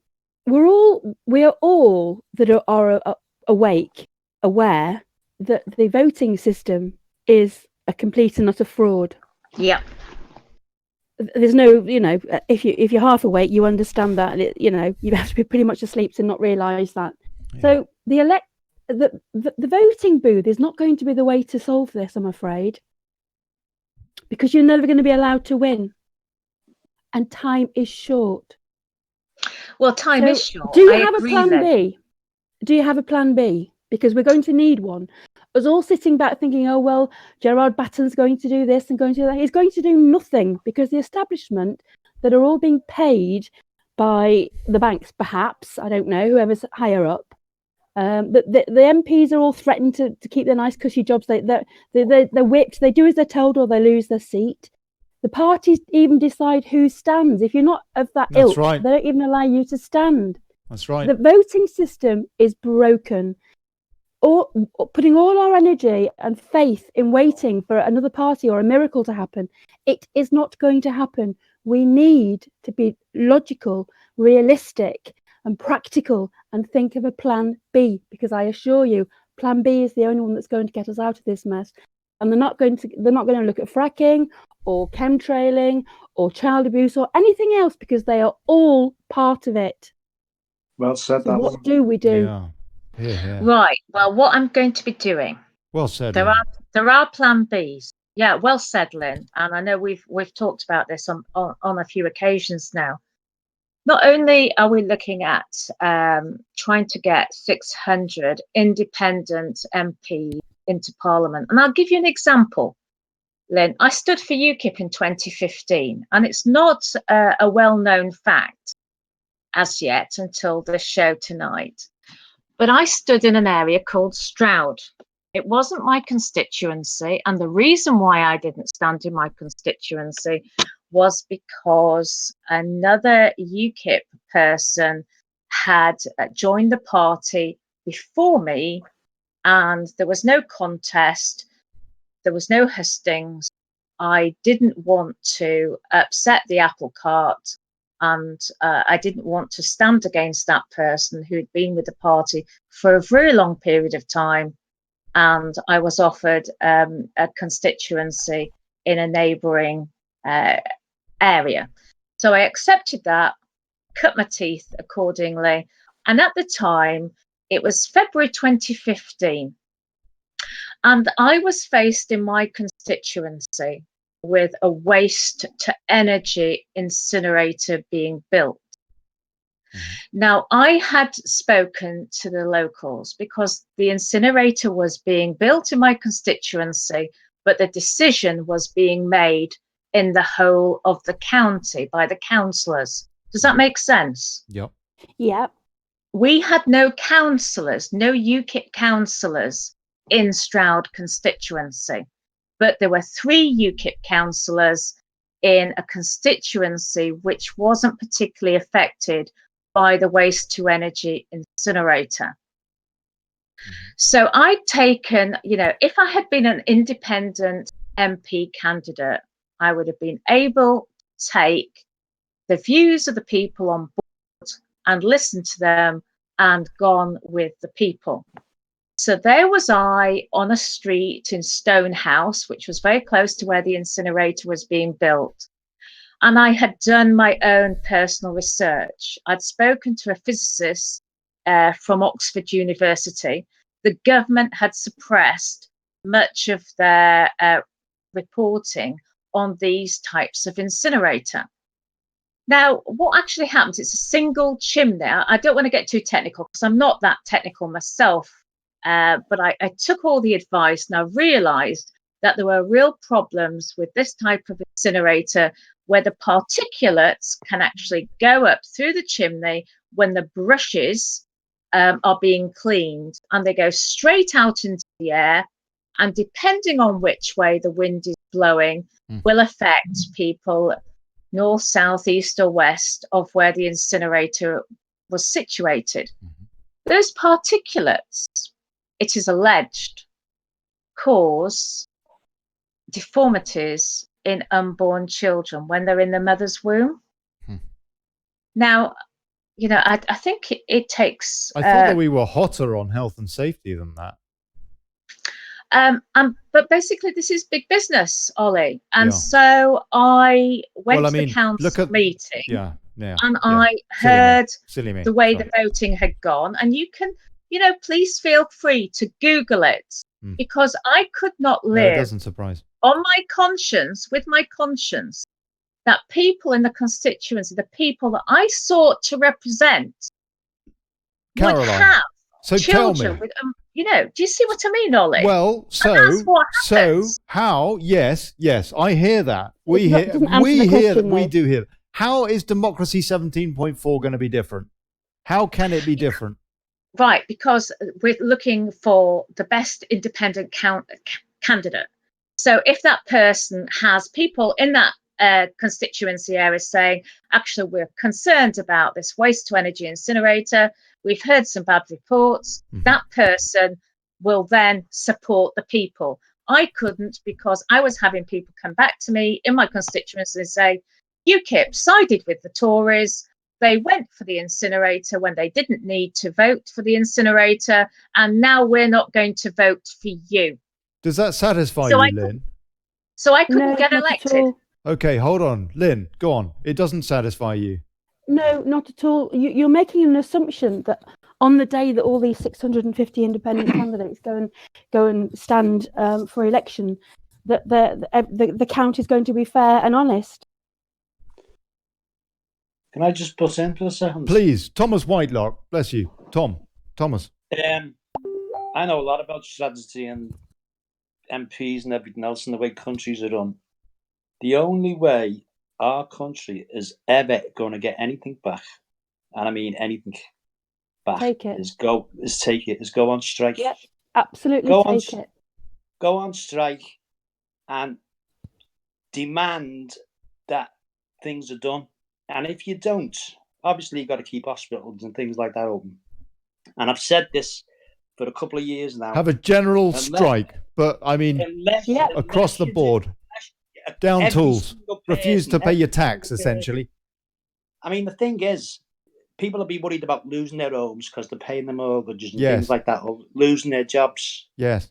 we are all that are awake, aware that the voting system is a complete and utter fraud. Yeah. There's no, if you're half awake, you understand that. You have to be pretty much asleep to not realise that. Yeah. So the voting booth is not going to be the way to solve this, I'm afraid, because you're never going to be allowed to win, and time is short. Well, time is short. Do you have a plan B? Do you have a plan B? Because we're going to need one. Us all sitting back thinking, oh, well, Gerard Batten's going to do this and going to do that. He's going to do nothing, because the establishment that are all being paid by the banks, perhaps, I don't know, whoever's higher up, the MPs are all threatened to keep their nice cushy jobs. They're whipped. They do as they're told, or they lose their seat. The parties even decide who stands. If you're not of that ilk, right, they don't even allow you to stand. That's right. The voting system is broken. Or putting all our energy and faith in waiting for another party or a miracle to happen, it is not going to happen. We need to be logical, realistic, and practical, and think of a plan B, because I assure you, plan B is the only one that's going to get us out of this mess. And they're not going to look at fracking or chemtrailing or child abuse or anything else, because they are all part of it. Well said. So what do we do? Yeah. Yeah. Right. Well, what I'm going to be doing. Well said. There are plan Bs. Yeah, well said, Lynn. And I know we've talked about this on a few occasions now. Not only are we looking at trying to get 600 independent MPs into Parliament, and I'll give you an example, Lynn. I stood for UKIP in 2015, and it's not a well-known fact as yet until this show tonight. But I stood in an area called Stroud. It wasn't my constituency, and the reason why I didn't stand in my constituency was because another UKIP person had joined the party before me, and there was no contest, there was no hustings. I didn't want to upset the apple cart, and I didn't want to stand against that person who'd been with the party for a very long period of time. And I was offered a constituency in a neighbouring area. So I accepted that, cut my teeth accordingly. And at the time, it was February 2015. And I was faced in my constituency with a waste to energy incinerator being built. Now, I had spoken to the locals because the incinerator was being built in my constituency, but the decision was being made in the whole of the county by the councillors. Does that make sense? Yep. Yep. We had no councillors, no UKIP councillors in Stroud constituency, but there were 3 UKIP councillors in a constituency which wasn't particularly affected by the waste to energy incinerator. So I'd taken, if I had been an independent MP candidate, I would have been able to take the views of the people on board and listen to them and gone with the people. So there was I on a street in Stonehouse, which was very close to where the incinerator was being built. And I had done my own personal research. I'd spoken to a physicist from Oxford University. The government had suppressed much of their reporting on these types of incinerator. Now, what actually happens, it's a single chimney. I don't want to get too technical because I'm not that technical myself, but I took all the advice and I realised that there were real problems with this type of incinerator where the particulates can actually go up through the chimney when the brushes are being cleaned, and they go straight out into the air, and depending on which way the wind is blowing will affect people north, south, east or west of where the incinerator was situated. Those particulates, it is alleged, cause deformities in unborn children when they're in the mother's womb. Now, I think it takes... I thought that we were hotter on health and safety than that. But basically, this is big business, Ollie. And so I went to the council meeting and I heard the way the voting had gone. And you can, please feel free to Google it because I could not live it doesn't surprise. On my conscience, with my conscience, that people in the constituency, the people that I sought to represent, Caroline, would have so children tell me. With, do you see what I mean, Ollie? Well, so how? Yes, I hear that. We do hear. How is Democracy 17.4 going to be different? How can it be different? Right, because we're looking for the best independent candidate. So if that person has people in that constituency area saying, actually, we're concerned about this waste to energy incinerator, we've heard some bad reports, that person will then support the people. I couldn't, because I was having people come back to me in my constituency and say, UKIP sided with the Tories. They went for the incinerator when they didn't need to vote for the incinerator, and now we're not going to vote for you. Does that satisfy you, Lynn? So I couldn't get elected. Okay, hold on. Lynn, go on. It doesn't satisfy you. No, not at all. You're making an assumption that on the day that all these 650 independent candidates go and stand for election, that the count is going to be fair and honest. Can I just butt in for a second? Please, Thomas Whitelock, bless you. Thomas. I know a lot about strategy and MPs and everything else and the way countries are run. The only way our country is ever going to get anything back, and I mean anything back, is go on strike. Yep, absolutely. Go on strike and demand that things are done. And if you don't, obviously you've got to keep hospitals and things like that open. And I've said this for a couple of years now. Have a general strike, but I mean, across the board, down tools, refuse to pay your tax, essentially. I mean, the thing is, people will be worried about losing their homes because they're paying their mortgages and things like that, or losing their jobs. Yes.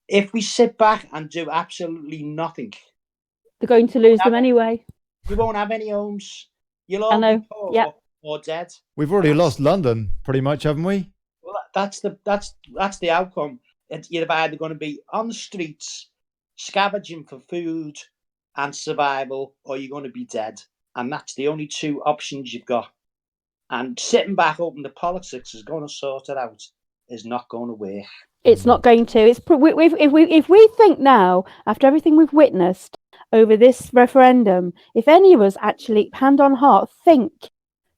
If we sit back and do absolutely nothing, they're going to lose them anyway. You won't have any homes. You'll all be poor or dead. We've already lost London, pretty much, haven't we? Well, that's the outcome. You're either going to be on the streets, scavenging for food and survival, or you're going to be dead. And that's the only two options you've got. And sitting back hoping the politics is going to sort it out is not going to work. It's not going to. If we think now, after everything we've witnessed over this referendum, if any of us actually, hand on heart, think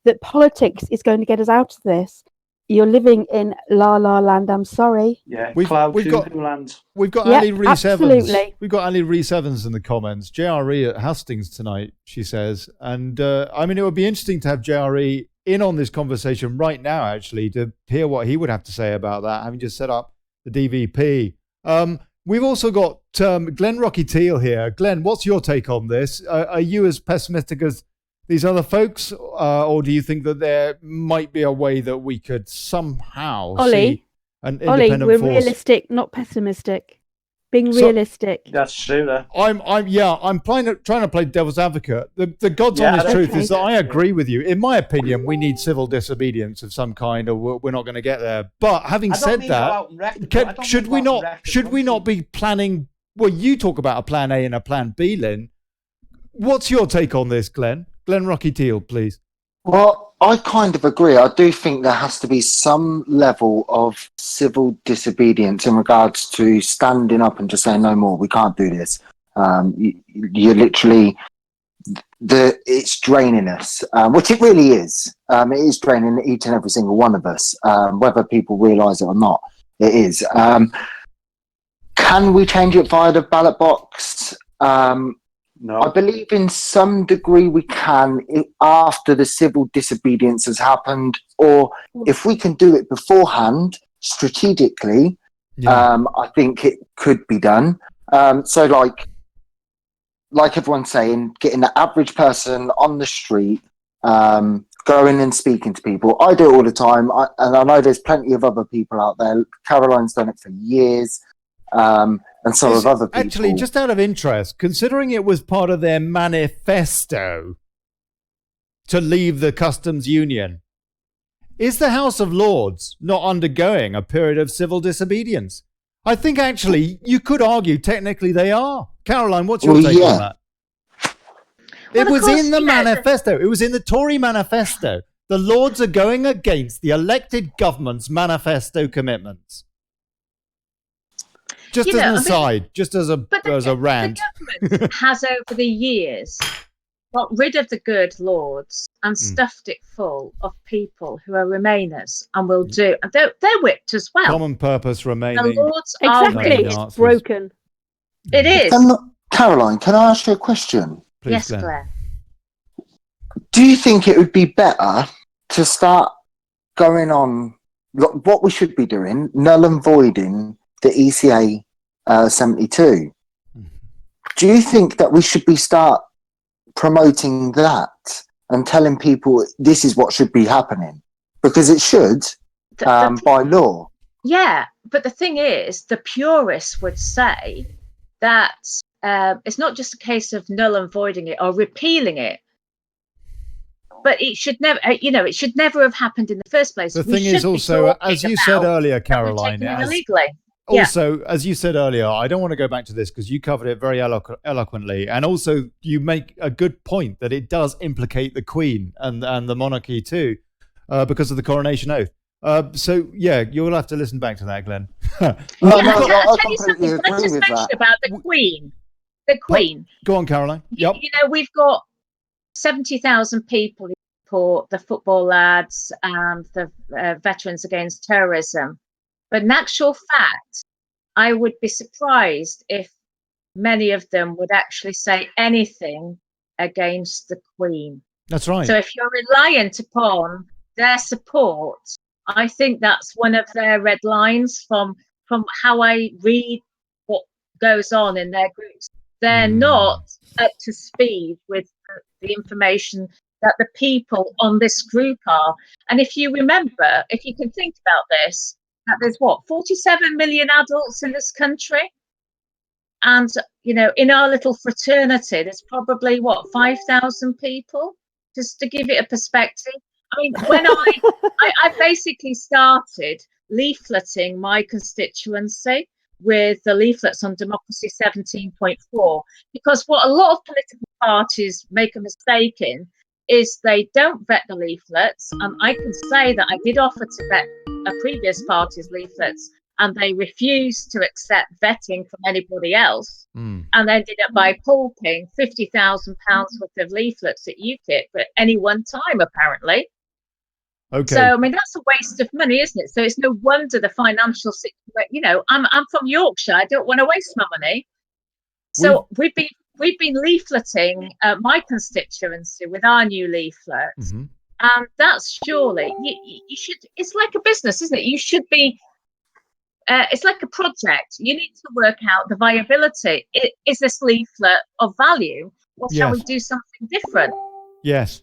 that politics is going to get us out of this, you're living in la la land. I'm sorry. Yeah, we've got land. We've got Ali Reese Evans. We've got Ali Reese Evans in the comments. JRE at Hastings tonight, she says, and I mean, it would be interesting to have JRE in on this conversation right now, actually, to hear what he would have to say about that, having just set up the DVP. We've also got Glenn Rocky Teal here. Glenn, what's your take on this? Are you as pessimistic as these other folks, or do you think that there might be a way that we could somehow see an independent we're force? realistic, not pessimistic. Being realistic. That's true. There. I'm trying to play devil's advocate. The God's honest truth is that I agree with you. In my opinion, we need civil disobedience of some kind, or we're not going to get there. But having said that, should we not be planning? Well, you talk about a plan A and a plan B, Lynn. What's your take on this, Glenn? Glenn Rocky Teal, please. Well, I kind of agree. I do think there has to be some level of civil disobedience in regards to standing up and just saying, no more, we can't do this. You're literally, it's draining us, which it really is. It is draining each and every single one of us, whether people realise it or not. It is. Can we change it via the ballot box? No. I believe in some degree we can after the civil disobedience has happened, or if we can do it beforehand, strategically, I think it could be done. So like everyone's saying, getting the average person on the street, going and speaking to people. I do it all the time, and I know there's plenty of other people out there. Caroline's done it for years. And some of other people. Actually, just out of interest, considering it was part of their manifesto to leave the customs union, is the House of Lords not undergoing a period of civil disobedience? I think actually you could argue technically they are. Caroline, what's your take on that? It was in the manifesto. It was in the Tory manifesto. The Lords are going against the elected government's manifesto commitments. Just as an aside, just as a rant. The government has over the years got rid of the good lords and stuffed it full of people who are Remainers and will do. And they're whipped as well. Common purpose remaining. The lords exactly, it's broken. It is. Caroline, can I ask you a question? Please, yes, Glenn. Claire. Do you think it would be better to start going on what we should be doing, null and voiding the ECA 72? Do you think that we should start promoting that and telling people this is what should be happening? Because it should, by law. Yeah, but the thing is, the purists would say that it's not just a case of null and voiding it or repealing it, but it should never, it should never have happened in the first place. The thing is also, as you said earlier, Caroline, illegally. also, as you said earlier, I don't want to go back to this because you covered it very eloquently. And also, you make a good point that it does implicate the Queen and the monarchy too, because of the coronation oath. So, yeah, you'll have to listen back to that, Glenn. I tell you something. Can I just mention about the Queen? The Queen. Go on, Caroline. Yep. You know, we've got 70,000 people who support the football lads and the Veterans Against Terrorism. But in actual fact, I would be surprised if many of them would actually say anything against the Queen. That's right. So if you're reliant upon their support, I think that's one of their red lines from how I read what goes on in their groups. They're not up to speed with the information that the people on this group are. And if you remember, if you can think about this, that there's 47 million adults in this country. And, you know, in our little fraternity, there's probably 5,000 people, just to give it a perspective. I mean, when I basically started leafleting my constituency with the leaflets on Democracy 17.4, because what a lot of political parties make a mistake in is they don't vet the leaflets. And I can say that I did offer to vet a previous party's leaflets, and they refused to accept vetting from anybody else, and ended up by pulping £50,000 worth of leaflets at UKIP at any one time, apparently. Okay. So I mean, that's a waste of money, isn't it? So it's no wonder the financial situation. You know, I'm from Yorkshire. I don't want to waste my money. So we've been leafleting my constituency with our new leaflet, and that's surely you should. It's like a business, isn't it? You should be. It's like a project. You need to work out the viability. Is this leaflet of value, or shall we do something different? Yes,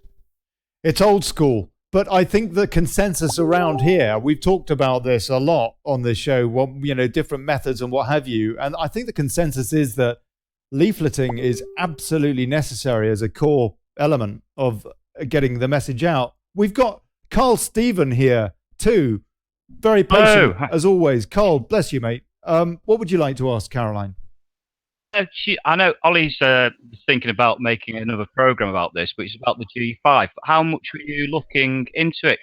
it's old school. But I think the consensus around here, we've talked about this a lot on this show, different methods and what have you. And I think the consensus is that leafleting is absolutely necessary as a core element of getting the message out. We've got Carl Stephen here too. Very patient, as always. Carl, bless you, mate. What would you like to ask Caroline? I know Olly's thinking about making another program about this, but it's about the G5. How much were you looking into it,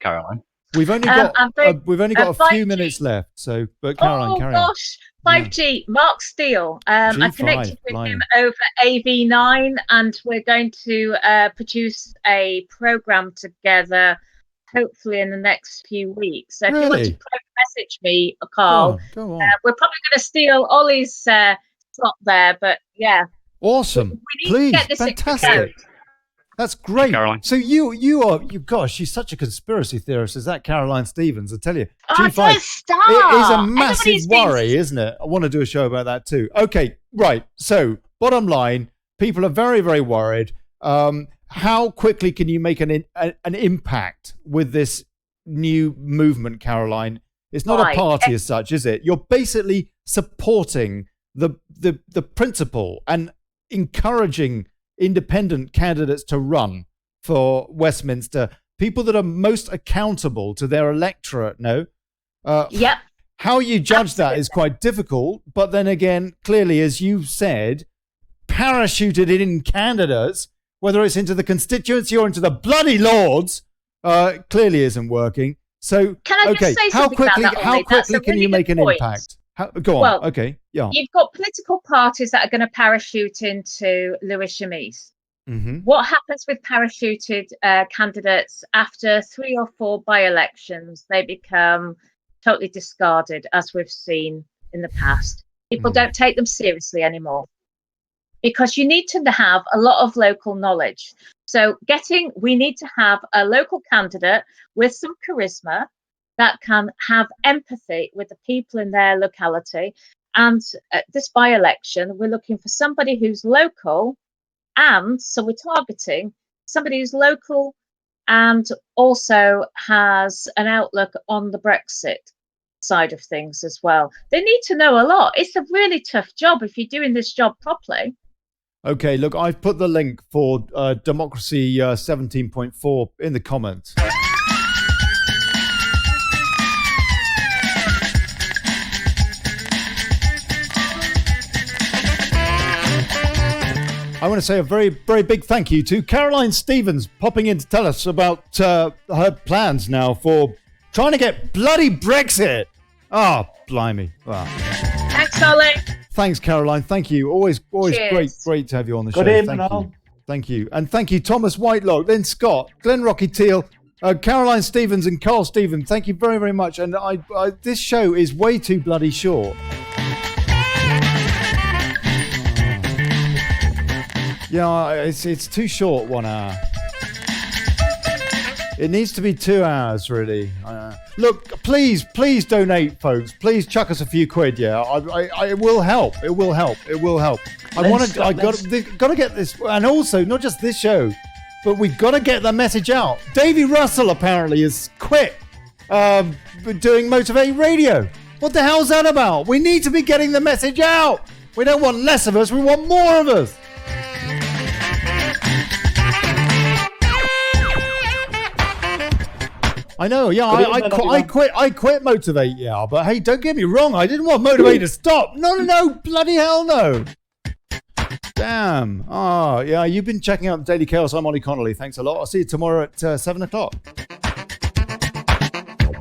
Caroline? We've only got a few minutes left. So, but Caroline, carry on. Oh gosh, 5G. Mark Steele. I connected with him over AV9, and we're going to produce a program together, hopefully in the next few weeks. So if you want to message me, Carl, go on. We're probably going to steal Olly's slot there, but yeah. Awesome. Please, fantastic. That's great. Caroline. So you are gosh, she's such a conspiracy theorist. Is that Caroline Stevens? I tell you, G5. It is a massive worry, isn't it? I want to do a show about that too. Okay, right. So bottom line, people are very, very worried. How quickly can you make an impact with this new movement, Caroline? It's not a party as such, is it? You're basically supporting the principle and encouraging independent candidates to run for Westminster, people that are most accountable to their electorate. Yep. How you judge that is quite difficult, but then again, clearly, as you said, parachuted in candidates, whether it's into the constituency or into the bloody Lords, clearly isn't working. So, can I just say something about that, how quickly can you make an impact? Go on. Well, okay. Yeah. You've got political parties that are going to parachute into Lewisham East. What happens with parachuted candidates after 3 or 4 by-elections? They become totally discarded, as we've seen in the past. People don't take them seriously anymore, because you need to have a lot of local knowledge. So we need to have a local candidate with some charisma that can have empathy with the people in their locality. And at this by-election, we're looking for somebody who's local, and so we're targeting somebody who's local and also has an outlook on the Brexit side of things as well. They need to know a lot. It's a really tough job if you're doing this job properly. Okay, look, I've put the link for Democracy 17.4 in the comments. I want to say a very, very big thank you to Caroline Stevens popping in to tell us about her plans now for trying to get bloody Brexit. Oh, blimey. Wow. Thanks, Ollie. Thanks, Caroline. Thank you. Always great to have you on the show. Good evening, all. Thank you. And thank you, Thomas Whitelock, Lynn Scott, Glenn Rocky Teal, Caroline Stevens and Carl Stevens. Thank you very, very much. And this show is way too bloody short. Yeah, it's too short, 1 hour. It needs to be 2 hours, really. Look, please donate, folks. Please chuck us a few quid. Yeah, it will help. It will help. I got to get this, and also not just this show, but we've got to get the message out. Davy Russell apparently has quit doing Motivate Radio. What the hell's that about? We need to be getting the message out. We don't want less of us. We want more of us. I know, yeah, I quit Motivate, yeah, but hey, don't get me wrong, I didn't want Motivate to stop. No, bloody hell no. Damn. Oh, yeah, you've been checking out Daily Chaos. I'm Olly Connelly. Thanks a lot. I'll see you tomorrow at 7 o'clock.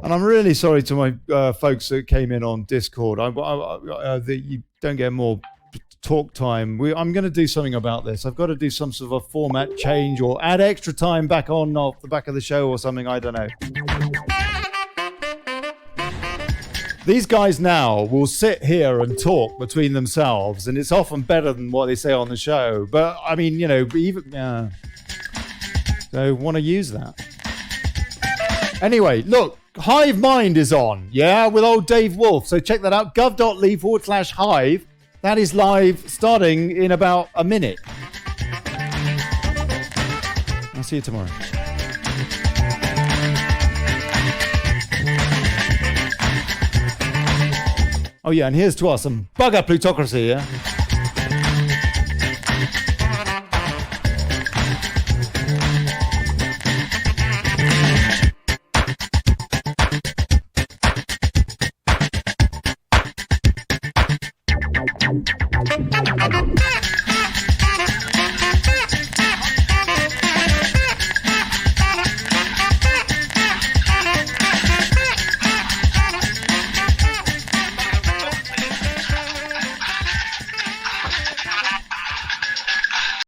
And I'm really sorry to my folks that came in on Discord. You don't get more talk time. I'm going to do something about this. I've got to do some sort of a format change or add extra time back on off the back of the show or something. I don't know. These guys now will sit here and talk between themselves, and it's often better than what they say on the show. But I mean, you know, even so, want to use that. Anyway, look, Hive Mind is on, yeah, with old Dave Wolf. So check that out. guv.li/hive. That is live starting in about a minute. I'll see you tomorrow. Oh yeah, and here's to us, some bugger plutocracy, yeah?